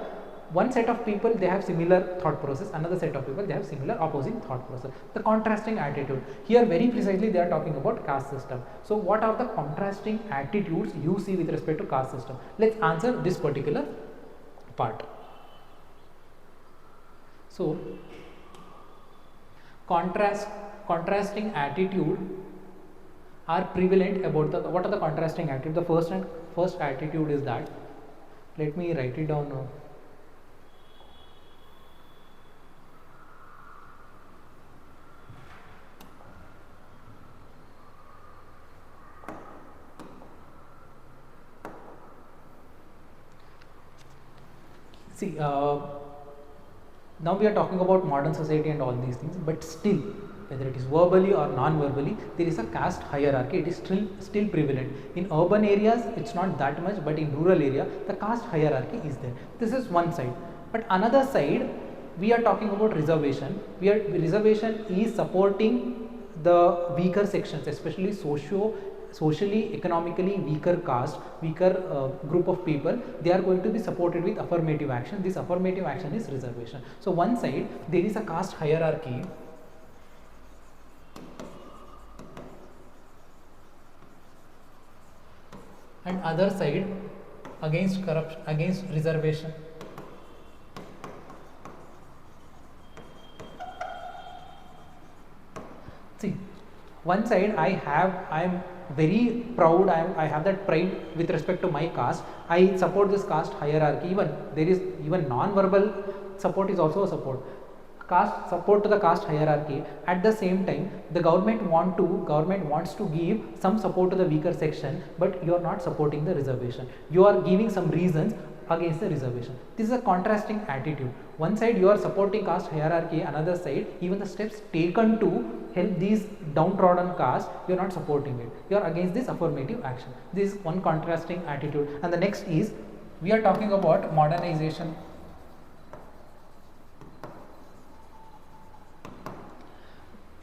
one set of people they have similar thought process, another set of people they have similar opposing thought process. The contrasting attitude, here very precisely they are talking about caste system. So what are the contrasting attitudes you see with respect to caste system? Let's answer this particular part. So contrasting attitude are prevalent about the, what are the contrasting attitude? The first attitude is that, let me write it down now. See, now we are talking about modern society and all these things, but still, whether it is verbally or non-verbally, there is a caste hierarchy. It is still prevalent. In urban areas, it's not that much, but in rural area, the caste hierarchy is there. This is one side. But another side, we are talking about reservation. Reservation is supporting the weaker sections, especially socially, economically weaker caste, weaker group of people. They are going to be supported with affirmative action. This affirmative action is reservation. So one side there is a caste hierarchy, and other side against corruption, against reservation. See, one side I am very proud, I have that pride with respect to my caste. I support this caste hierarchy. Even there is even non-verbal support is also a support. Caste support to the caste hierarchy. At the same time, the government wants to give some support to the weaker section, but you are not supporting the reservation. You are giving some reasons against the reservation. This is a contrasting attitude. One side you are supporting caste hierarchy, another side even the steps taken to help these downtrodden caste, you are not supporting it. You are against this affirmative action. This is one contrasting attitude. And the next is, we are talking about modernization.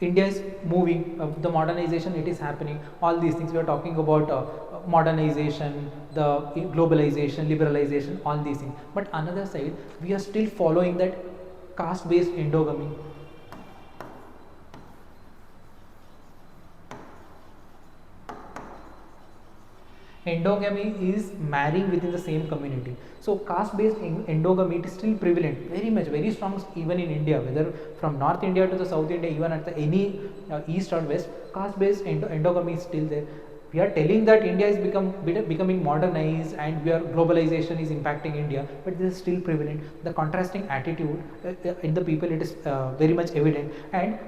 India is moving, the modernization, it is happening, all these things we are talking about, modernization, the globalization, liberalization, all these things. But another side, we are still following that caste based endogamy. Endogamy is marrying within the same community. So caste based endogamy is still prevalent, very much, very strong even in India, whether from North India to the South India, even at the any east or west, caste based endogamy is still there. We are telling that India is becoming modernized and globalization is impacting India, but this is still prevalent. The contrasting attitude in the people, it is very much evident. And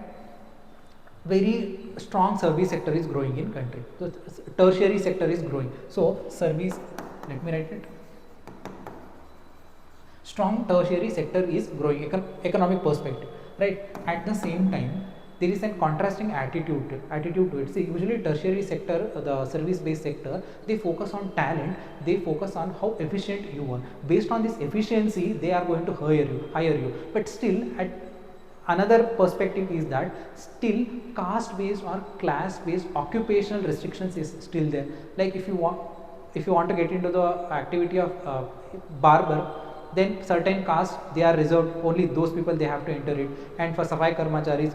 very strong service sector is growing in country. So tertiary sector is growing. So service, let me write it. Strong tertiary sector is growing, economic perspective, right? At the same time, there is a contrasting attitude to it. See, usually tertiary sector, the service based sector, they focus on talent, they focus on how efficient you are. Based on this efficiency, they are going to hire you. But still, at another perspective is that still caste based or class based occupational restrictions is still there. Like if you want to get into the activity of barber, then certain castes, they are reserved, only those people they have to enter it. And for safai karmacharis,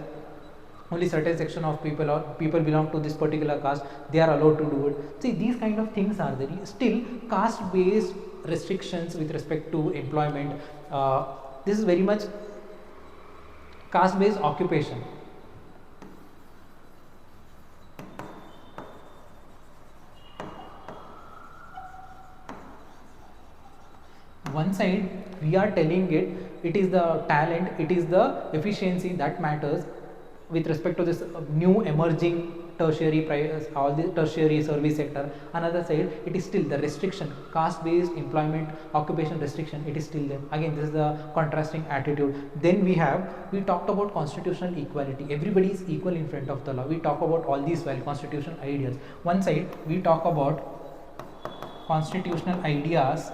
only certain section of people or people belong to this particular caste, they are allowed to do it. See, these kind of things are there. Still caste based restrictions with respect to employment, this is very much caste based occupation. One side we are telling it is the talent, it is the efficiency that matters with respect to this new emerging tertiary all the tertiary service sector. Another side, it is still the restriction, caste based employment occupation restriction, it is still there. Again, this is the contrasting attitude. Then we talked about constitutional equality, everybody is equal in front of the law. We talk about all these constitutional ideas. One side we talk about constitutional ideas,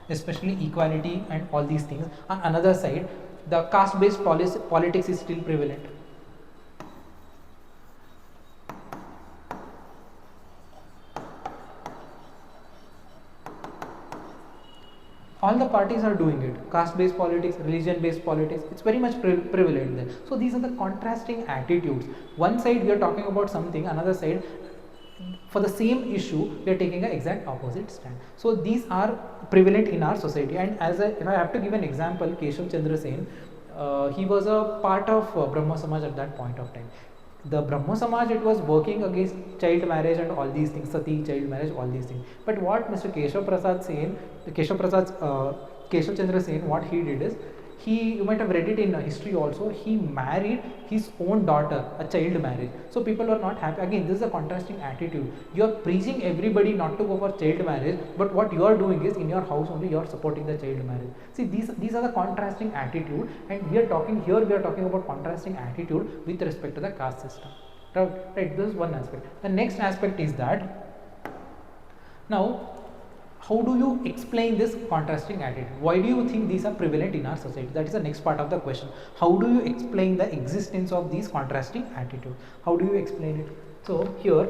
especially equality and all these things. On another side, the caste based politics is still prevalent. All the parties are doing it, caste based politics, religion based politics, it's very much prevalent there. So these are the contrasting attitudes. One side we are talking about something, another side for the same issue we are taking an exact opposite stand. So these are prevalent in our society. And if I have to give an example, Keshav Chandra Sen, he was a part of Brahmo Samaj at that point of time. The Brahmo Samaj, it was working against child marriage and all these things, sati, child marriage, all these things. But what Mr. Keshav Chandra Sen, what he did is, you might have read it in history also, he married his own daughter, a child marriage. So people are not happy. Again, this is a contrasting attitude. You are preaching everybody not to go for child marriage, but what you are doing is in your house only you are supporting the child marriage. See, these are the contrasting attitude, and we are talking about contrasting attitude with respect to the caste system. Right, this is one aspect. The next aspect is that now, how do you explain this contrasting attitude? Why do you think these are prevalent in our society? That is the next part of the question. How do you explain the existence of these contrasting attitudes? How do you explain it? So here,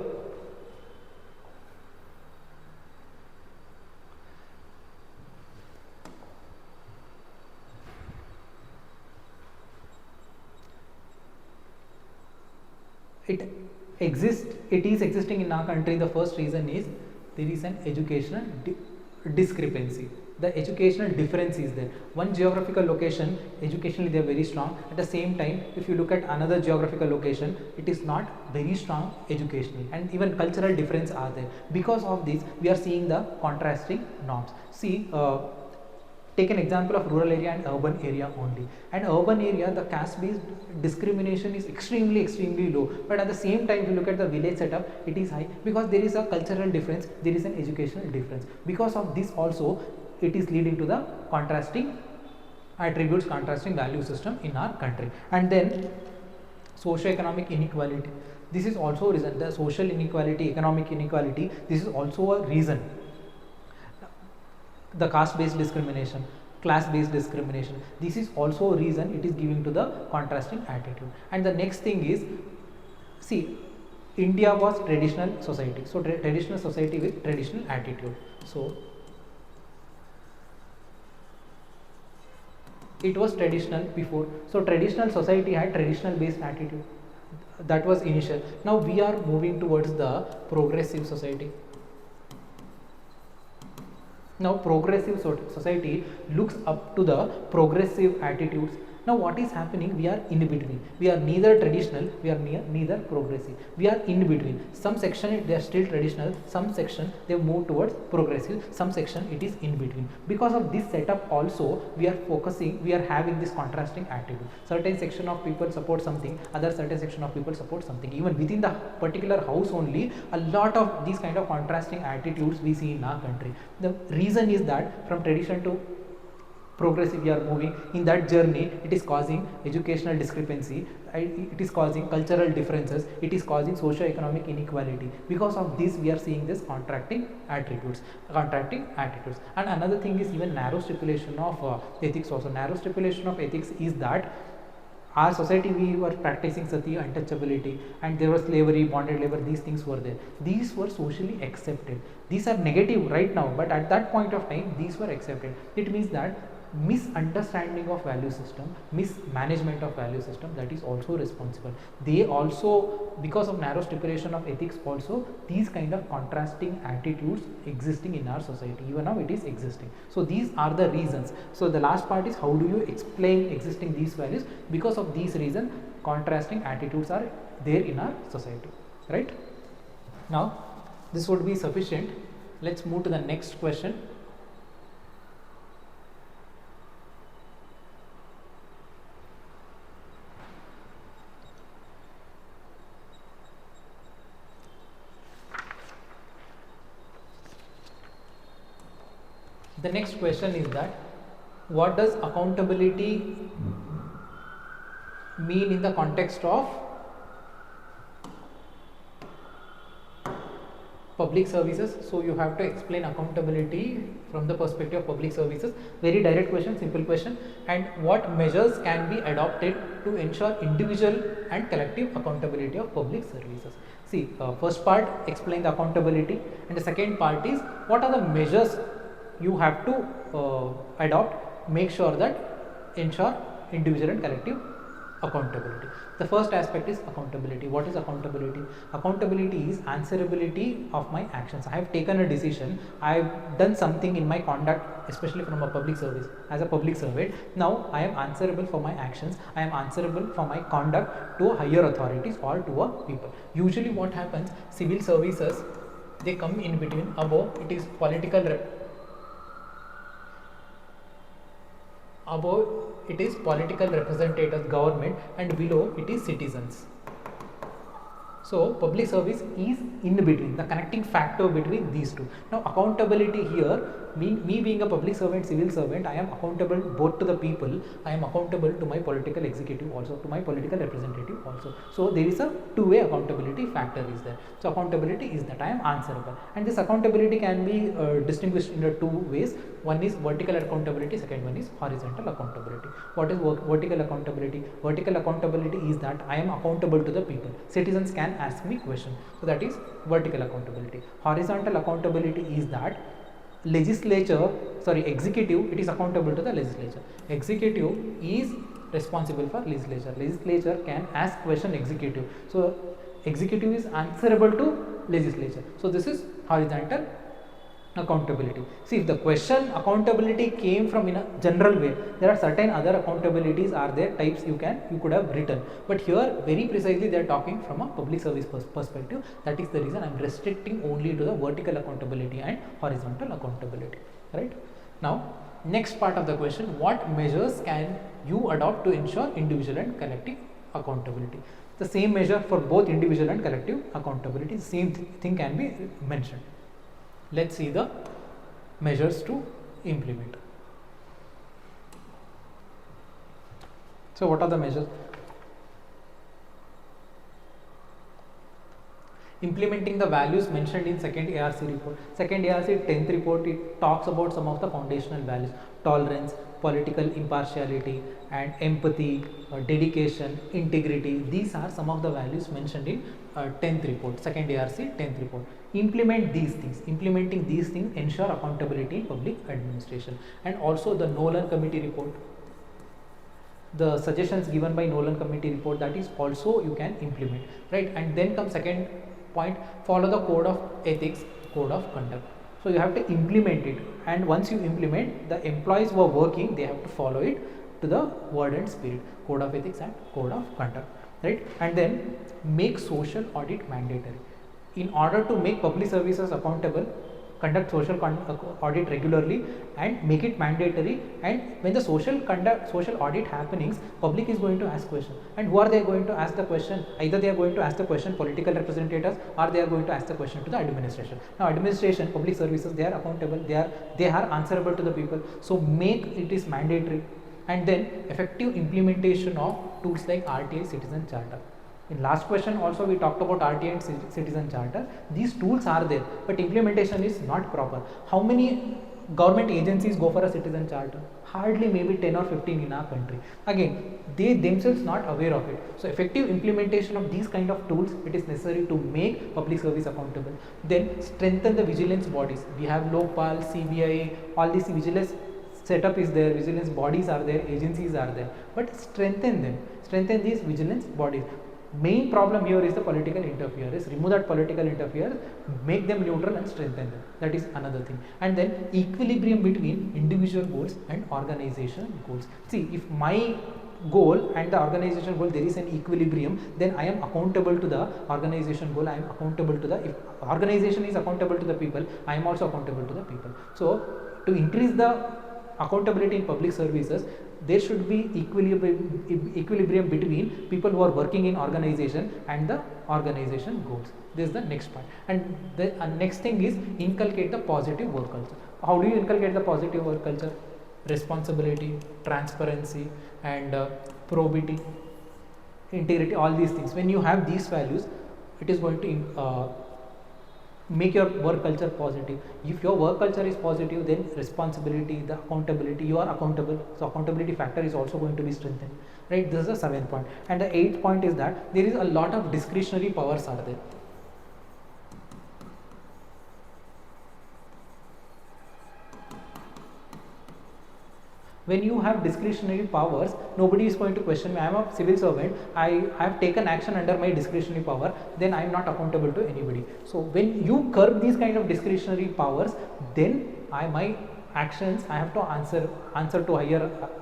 it is existing in our country. The first reason is there is an educational discrepancy. The educational difference is there. One geographical location, educationally they are very strong. At the same time, if you look at another geographical location, it is not very strong educationally, and even cultural difference are there. Because of this, we are seeing the contrasting norms. See, take an example of rural area and urban area only. And urban area, the caste based discrimination is extremely low, but at the same time if you look at the village setup, it is high, because there is a cultural difference, there is an educational difference. Because of this also, it is leading to the contrasting attributes, contrasting value system in our country. And then socio-economic inequality, this is also a reason. The social inequality, economic inequality, this is also a reason. The caste based discrimination, class based discrimination, this is also a reason it is giving to the contrasting attitude. And the next thing is, see, India was traditional society, so traditional society with traditional attitude. So it was traditional before, so traditional society had traditional based attitude, that was initial. Now we are moving towards the progressive society. Now progressive society looks up to the progressive attitudes. Now what is happening? We are in between. We are neither traditional, we are neither progressive. We are in between. Some section they are still traditional, some section they move towards progressive, some section it is in between. Because of this setup also, we are having this contrasting attitude. Certain section of people support something, other certain section of people support something. Even within the particular house only, a lot of these kind of contrasting attitudes we see in our country. The reason is that from tradition to progressive we are moving. In that journey, it is causing educational discrepancy, it is causing cultural differences, it is causing socio-economic inequality. Because of this, we are seeing this contrasting attitudes. And another thing is even narrow stipulation of ethics also. Narrow stipulation of ethics is that our society, we were practicing sati, untouchability, and there was slavery, bonded labor, these things were there. These were socially accepted. These are negative right now, but at that point of time, these were accepted. It means that misunderstanding of value system, mismanagement of value system, that is also responsible. They also, because of narrow stipulation of ethics also, these kind of contrasting attitudes existing in our society. Even now it is existing. So these are the reasons. So the last part is, how do you explain existing these values? Because of these reasons, contrasting attitudes are there in our society, right? Now this would be sufficient. Let's move to the next question. The next question is that, what does accountability mean in the context of public services? So you have to explain accountability from the perspective of public services. Very direct question, simple question. And what measures can be adopted to ensure individual and collective accountability of public services? See, first part, explain the accountability, and the second part is, what are the measures you have to adopt, make sure that ensure individual and collective accountability. The first aspect is accountability. What is accountability? Accountability is answerability of my actions. I have taken a decision, I have done something in my conduct, especially from a public service, as a public servant. Now I am answerable for my actions, I am answerable for my conduct to higher authorities or to a people. Usually what happens, civil services, they come in between. Above it is political above it is political representatives, government, and below it is citizens. So public service is in between, the connecting factor between these two. Now accountability here, me being a public servant, civil servant, I am accountable both to the people, I am accountable to my political executive also, to my political representative also. So there is a two-way accountability factor is there. So accountability is that I am answerable, and this accountability can be distinguished in the two ways. One is vertical accountability, second one is horizontal accountability. What is vertical accountability? Vertical accountability is that I am accountable to the people. Citizens can ask me question. So that is vertical accountability. Horizontal accountability is that executive, it is accountable to the legislature. Executive is responsible for legislature. Legislature can ask question executive. So executive is answerable to legislature. So this is horizontal accountability. See, if the question accountability came from in a general way, there are certain other accountabilities are there, types you could have written, but here very precisely they are talking from a public service perspective. That is the reason I am restricting only to the vertical accountability and horizontal accountability. Right now, next part of the question: what measures can you adopt to ensure individual and collective accountability? The same measure for both individual and collective accountability, same thing can be mentioned. Let's see the measures to implement. So what are the measures? Implementing the values mentioned in second ARC report. Second ARC 10th report, it talks about some of the foundational values: tolerance, political impartiality, and empathy, dedication, integrity. These are some of the values mentioned in 10th report, second ARC 10th report. Implement these things. Implementing these things ensure accountability in public administration. And also the Nolan committee report, the suggestions given by Nolan committee report, that is also you can implement, right? And then comes second point: follow the code of ethics, code of conduct. So you have to implement it, and once you implement, the employees who are working, they have to follow it to the word and spirit, code of ethics and code of conduct, right? And then make social audit mandatory. In order to make public services accountable, conduct social audit regularly and make it mandatory. And when the social audit happenings, public is going to ask question, and who are they going to ask the question? Either they are going to ask the question political representatives, or they are going to ask the question to the administration. Now administration, public services, they are accountable, they are answerable to the people, so make it is mandatory. And then effective implementation of tools like RTI, citizen charter. In last question also we talked about RTI and citizen charter. These tools are there, but implementation is not proper. How many government agencies go for a citizen charter? Hardly, maybe 10 or 15 in our country. Again, they themselves not aware of it. So effective implementation of these kind of tools, it is necessary to make public service accountable. Then strengthen the vigilance bodies. We have Lokpal, CBI, all these vigilance setup is there, vigilance bodies are there, agencies are there, but strengthen them, strengthen these vigilance bodies. Main problem here is the political interference. Remove that political interference, make them neutral and strengthen them. That is another thing. And then equilibrium between individual goals and organization goals. See, if my goal and the organization goal, there is an equilibrium, then I am accountable to the organization goal, I am accountable to the, if organization is accountable to the people, I am also accountable to the people. So to increase the accountability in public services, there should be equilibrium between people who are working in organization and the organization goals. This is the next point. And the next thing is inculcate the positive work culture. How do you inculcate the positive work culture? Responsibility, transparency, and probity, integrity, all these things. When you have these values, it is going to make your work culture positive. If your work culture is positive, then responsibility, the accountability, you are accountable, so accountability factor is also going to be strengthened, right? This is the 7th point. And the 8th point is that there is a lot of discretionary powers are there. When you have discretionary powers, nobody is going to question me. I am a civil servant, I have taken action under my discretionary power, then I am not accountable to anybody. So when you curb these kind of discretionary powers, then my actions, I have to answer to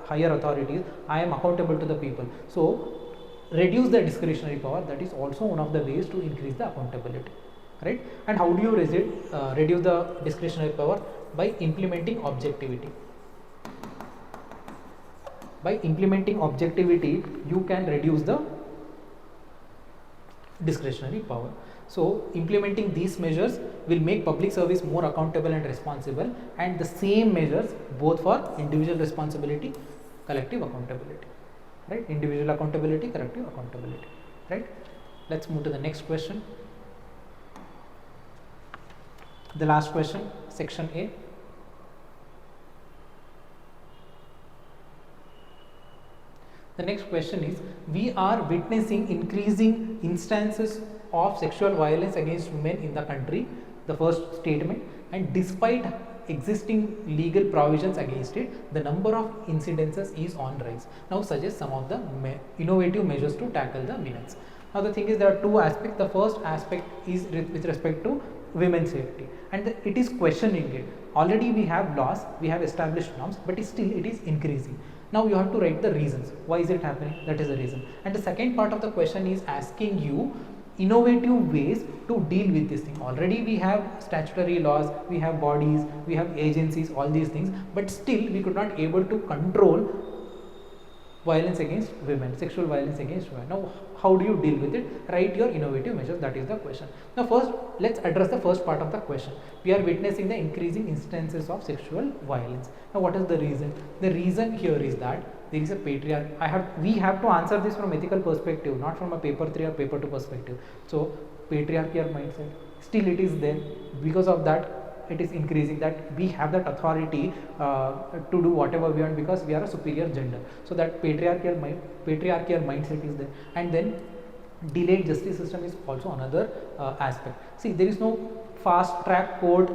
higher authorities, I am accountable to the people. So reduce the discretionary power, that is also one of the ways to increase the accountability, right? And how do you reduce the discretionary power? By implementing objectivity. By implementing objectivity, you can reduce the discretionary power. So implementing these measures will make public service more accountable and responsible, and the same measures both for individual responsibility, collective accountability, right? Individual accountability, collective accountability, right? Let's move to the next question. The last question, section A. The next question is, we are witnessing increasing instances of sexual violence against women in the country, the first statement, and despite existing legal provisions against it, the number of incidences is on rise. Now suggest some of the innovative measures to tackle the menace. Now the thing is, there are two aspects. The first aspect is with respect to women's safety, and it is questioning it. Already we have laws, we have established norms, but still it is increasing. Now you have to write the reasons. Why is it happening? That is the reason. And the second part of the question is asking you innovative ways to deal with this thing. Already we have statutory laws, we have bodies, we have agencies, all these things, but still we could not able to control violence against women, sexual violence against women. Now how do you deal with it? Write your innovative measures. That is the question. Now first let's address the first part of the question. We are witnessing the increasing instances of sexual violence. Now what is the reason? The reason here is that there is a patriarchy. We have to answer this from ethical perspective, not from a paper 3 or paper 2 perspective. So patriarchal mindset, still it is there. Because of that it is increasing, that we have that authority to do whatever we want because we are a superior gender. So that patriarchal mindset is there. And then delayed justice system is also another aspect. See, there is no fast track court.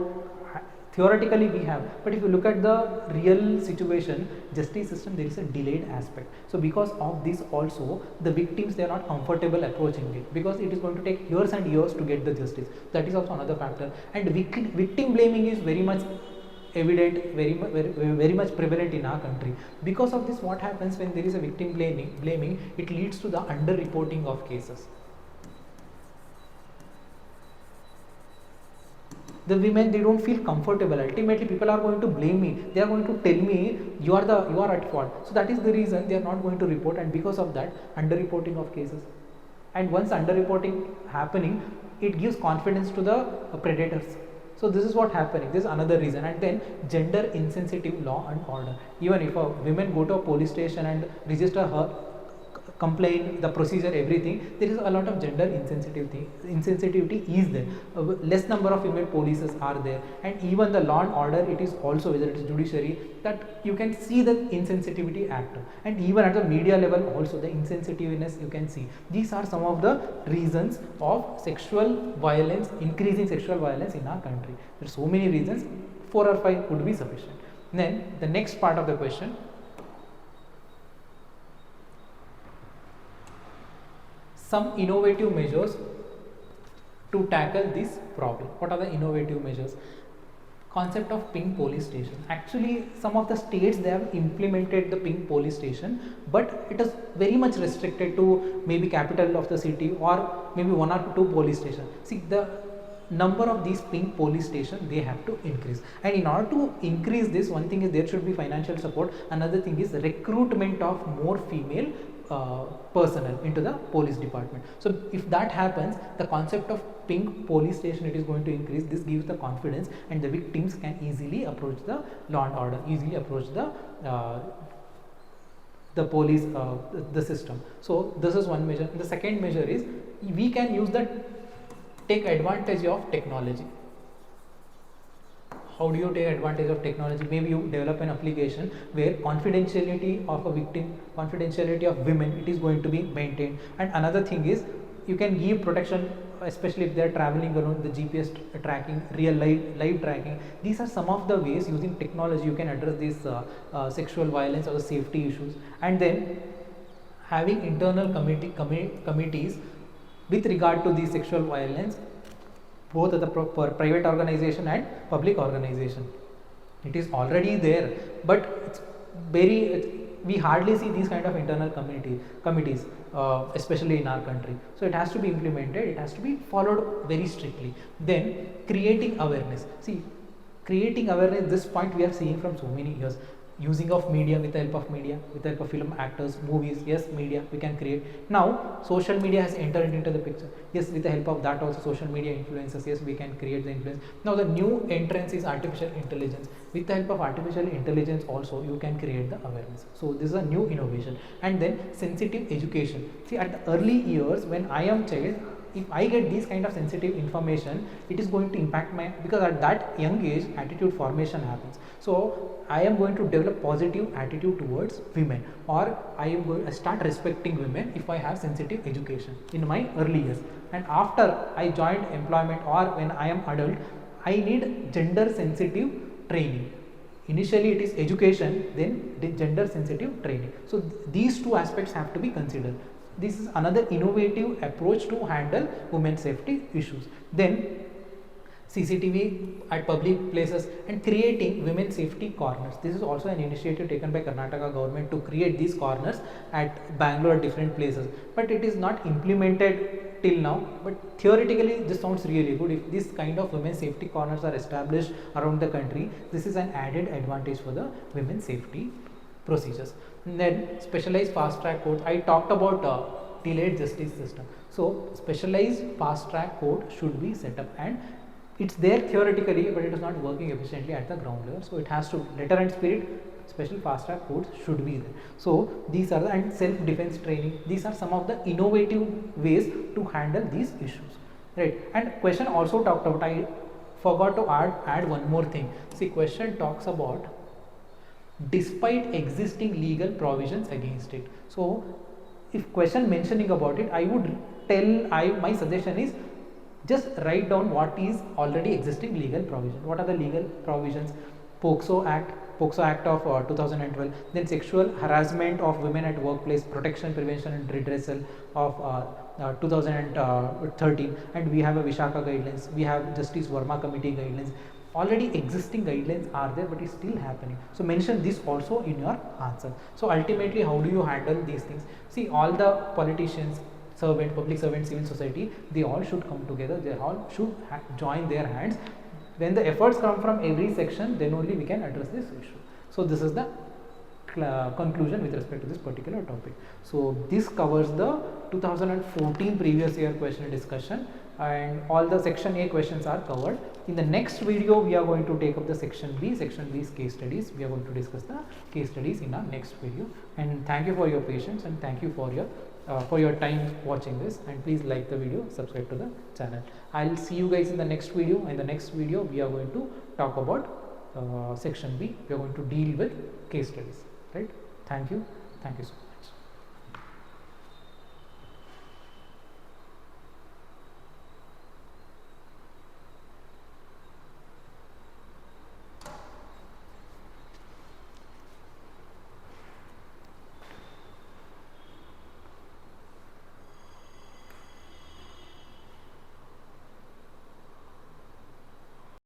Theoretically we have, but if you look at the real situation, justice system, there is a delayed aspect. So because of this also, the victims, they are not comfortable approaching it because it is going to take years and years to get the justice. That is also another factor. And victim blaming is very much evident, very much prevalent in our country. Because of this, what happens when there is a victim blaming, it leads to the underreporting of cases. The women, they don't feel comfortable. Ultimately people are going to blame me, they are going to tell me you are at fault. So that is the reason they are not going to report, and because of that, underreporting of cases. And once underreporting happening, it gives confidence to the predators. So this is what happening. This is another reason. And then gender insensitive law and order. Even if a women go to a police station and register her complaint, the procedure, everything, there is a lot of gender insensitivity is there. Less number of female polices are there, and even the law and order, it is also, whether it is judiciary, that you can see the insensitivity act, and even at the media level also the insensitiveness you can see. These are some of the reasons of sexual violence, increasing sexual violence in our country. There are so many reasons, 4 or 5 would be sufficient. Then the next part of the question, some innovative measures to tackle this problem. What are the innovative measures? Concept of pink police station. Actually, some of the states, they have implemented the pink police station, but it is very much restricted to maybe capital of the city or maybe 1 or 2 police stations. See, the number of these pink police stations, they have to increase, and in order to increase this, one thing is there should be financial support. Another thing is recruitment of more female personnel into the police department. So if that happens, the concept of pink police station, it is going to increase. This gives the confidence, and the victims can easily approach the law and order, easily approach the police, the system. So this is one measure. The second measure is, we can use take advantage of technology. How do you take advantage of technology? Maybe you develop an application where confidentiality of a victim, confidentiality of women, it is going to be maintained. And another thing is, you can give protection, especially if they are traveling alone, the GPS tracking, real live tracking. These are some of the ways using technology you can address these sexual violence or the safety issues. And then having internal committees with regard to the sexual violence, both at the private organization and public organization. It is already there, but it's we hardly see these kind of internal committees, especially in our country. So it has to be implemented, it has to be followed very strictly. Then creating awareness. See, creating awareness, this point we are seeing from so many years. using of media, with the help of media, with the help of film, actors, movies, yes, media we can create. Now social media has entered into the picture, yes, with the help of that also social media influencers, yes, we can create the influence. Now the new entrance is artificial intelligence. With the help of artificial intelligence also you can create the awareness. So this is a new innovation. And then sensitive education. See, at the early years when I am child, if I get these kind of sensitive information, it is going to impact my, because at that young age attitude formation happens. So I am going to develop positive attitude towards women, or I am going to start respecting women if I have sensitive education in my early years. And after I joined employment or when I am adult, I need gender sensitive training. Initially it is education, then the gender sensitive training. So these two aspects have to be considered. This is another innovative approach to handle women's safety issues. Then CCTV at public places and creating women safety corners. This is also an initiative taken by Karnataka government to create these corners at Bangalore, different places, but it is not implemented till now. But theoretically this sounds really good. If this kind of women safety corners are established around the country, this is an added advantage for the women safety procedures. And then specialized fast track courts. I talked about delayed justice system. So specialized fast track court should be set up, and it's there theoretically, but it is not working efficiently at the ground level. So it has to, letter and spirit, special fast track courts should be there. So these are the, and self defense training, these are some of the innovative ways to handle these issues, right? And question also talked about, I forgot to add one more thing. See, question talks about despite existing legal provisions against it. So if question mentioning about it, I would tell, my suggestion is just write down what is already existing legal provision. What are the legal provisions? POCSO Act of 2012, then sexual harassment of women at workplace, protection, prevention and redressal of 2013, and we have a Vishaka guidelines, we have Justice Verma committee guidelines. Already existing guidelines are there, but it's still happening. So mention this also in your answer. So ultimately, how do you handle these things? See, all the politicians, public servant, civil society, they all should come together, they all should join their hands. When the efforts come from every section, then only we can address this issue. So this is the conclusion with respect to this particular topic. So this covers the 2014 previous year question discussion, and all the section A questions are covered. In the next video we are going to take up the section B's case studies. We are going to discuss the case studies in our next video. And thank you for your patience, and thank you for your time watching this, and please like the video, subscribe to the channel. I'll see you guys in the next video. In the next video we are going to talk about section B. We are going to deal with case studies, right? Thank you so much.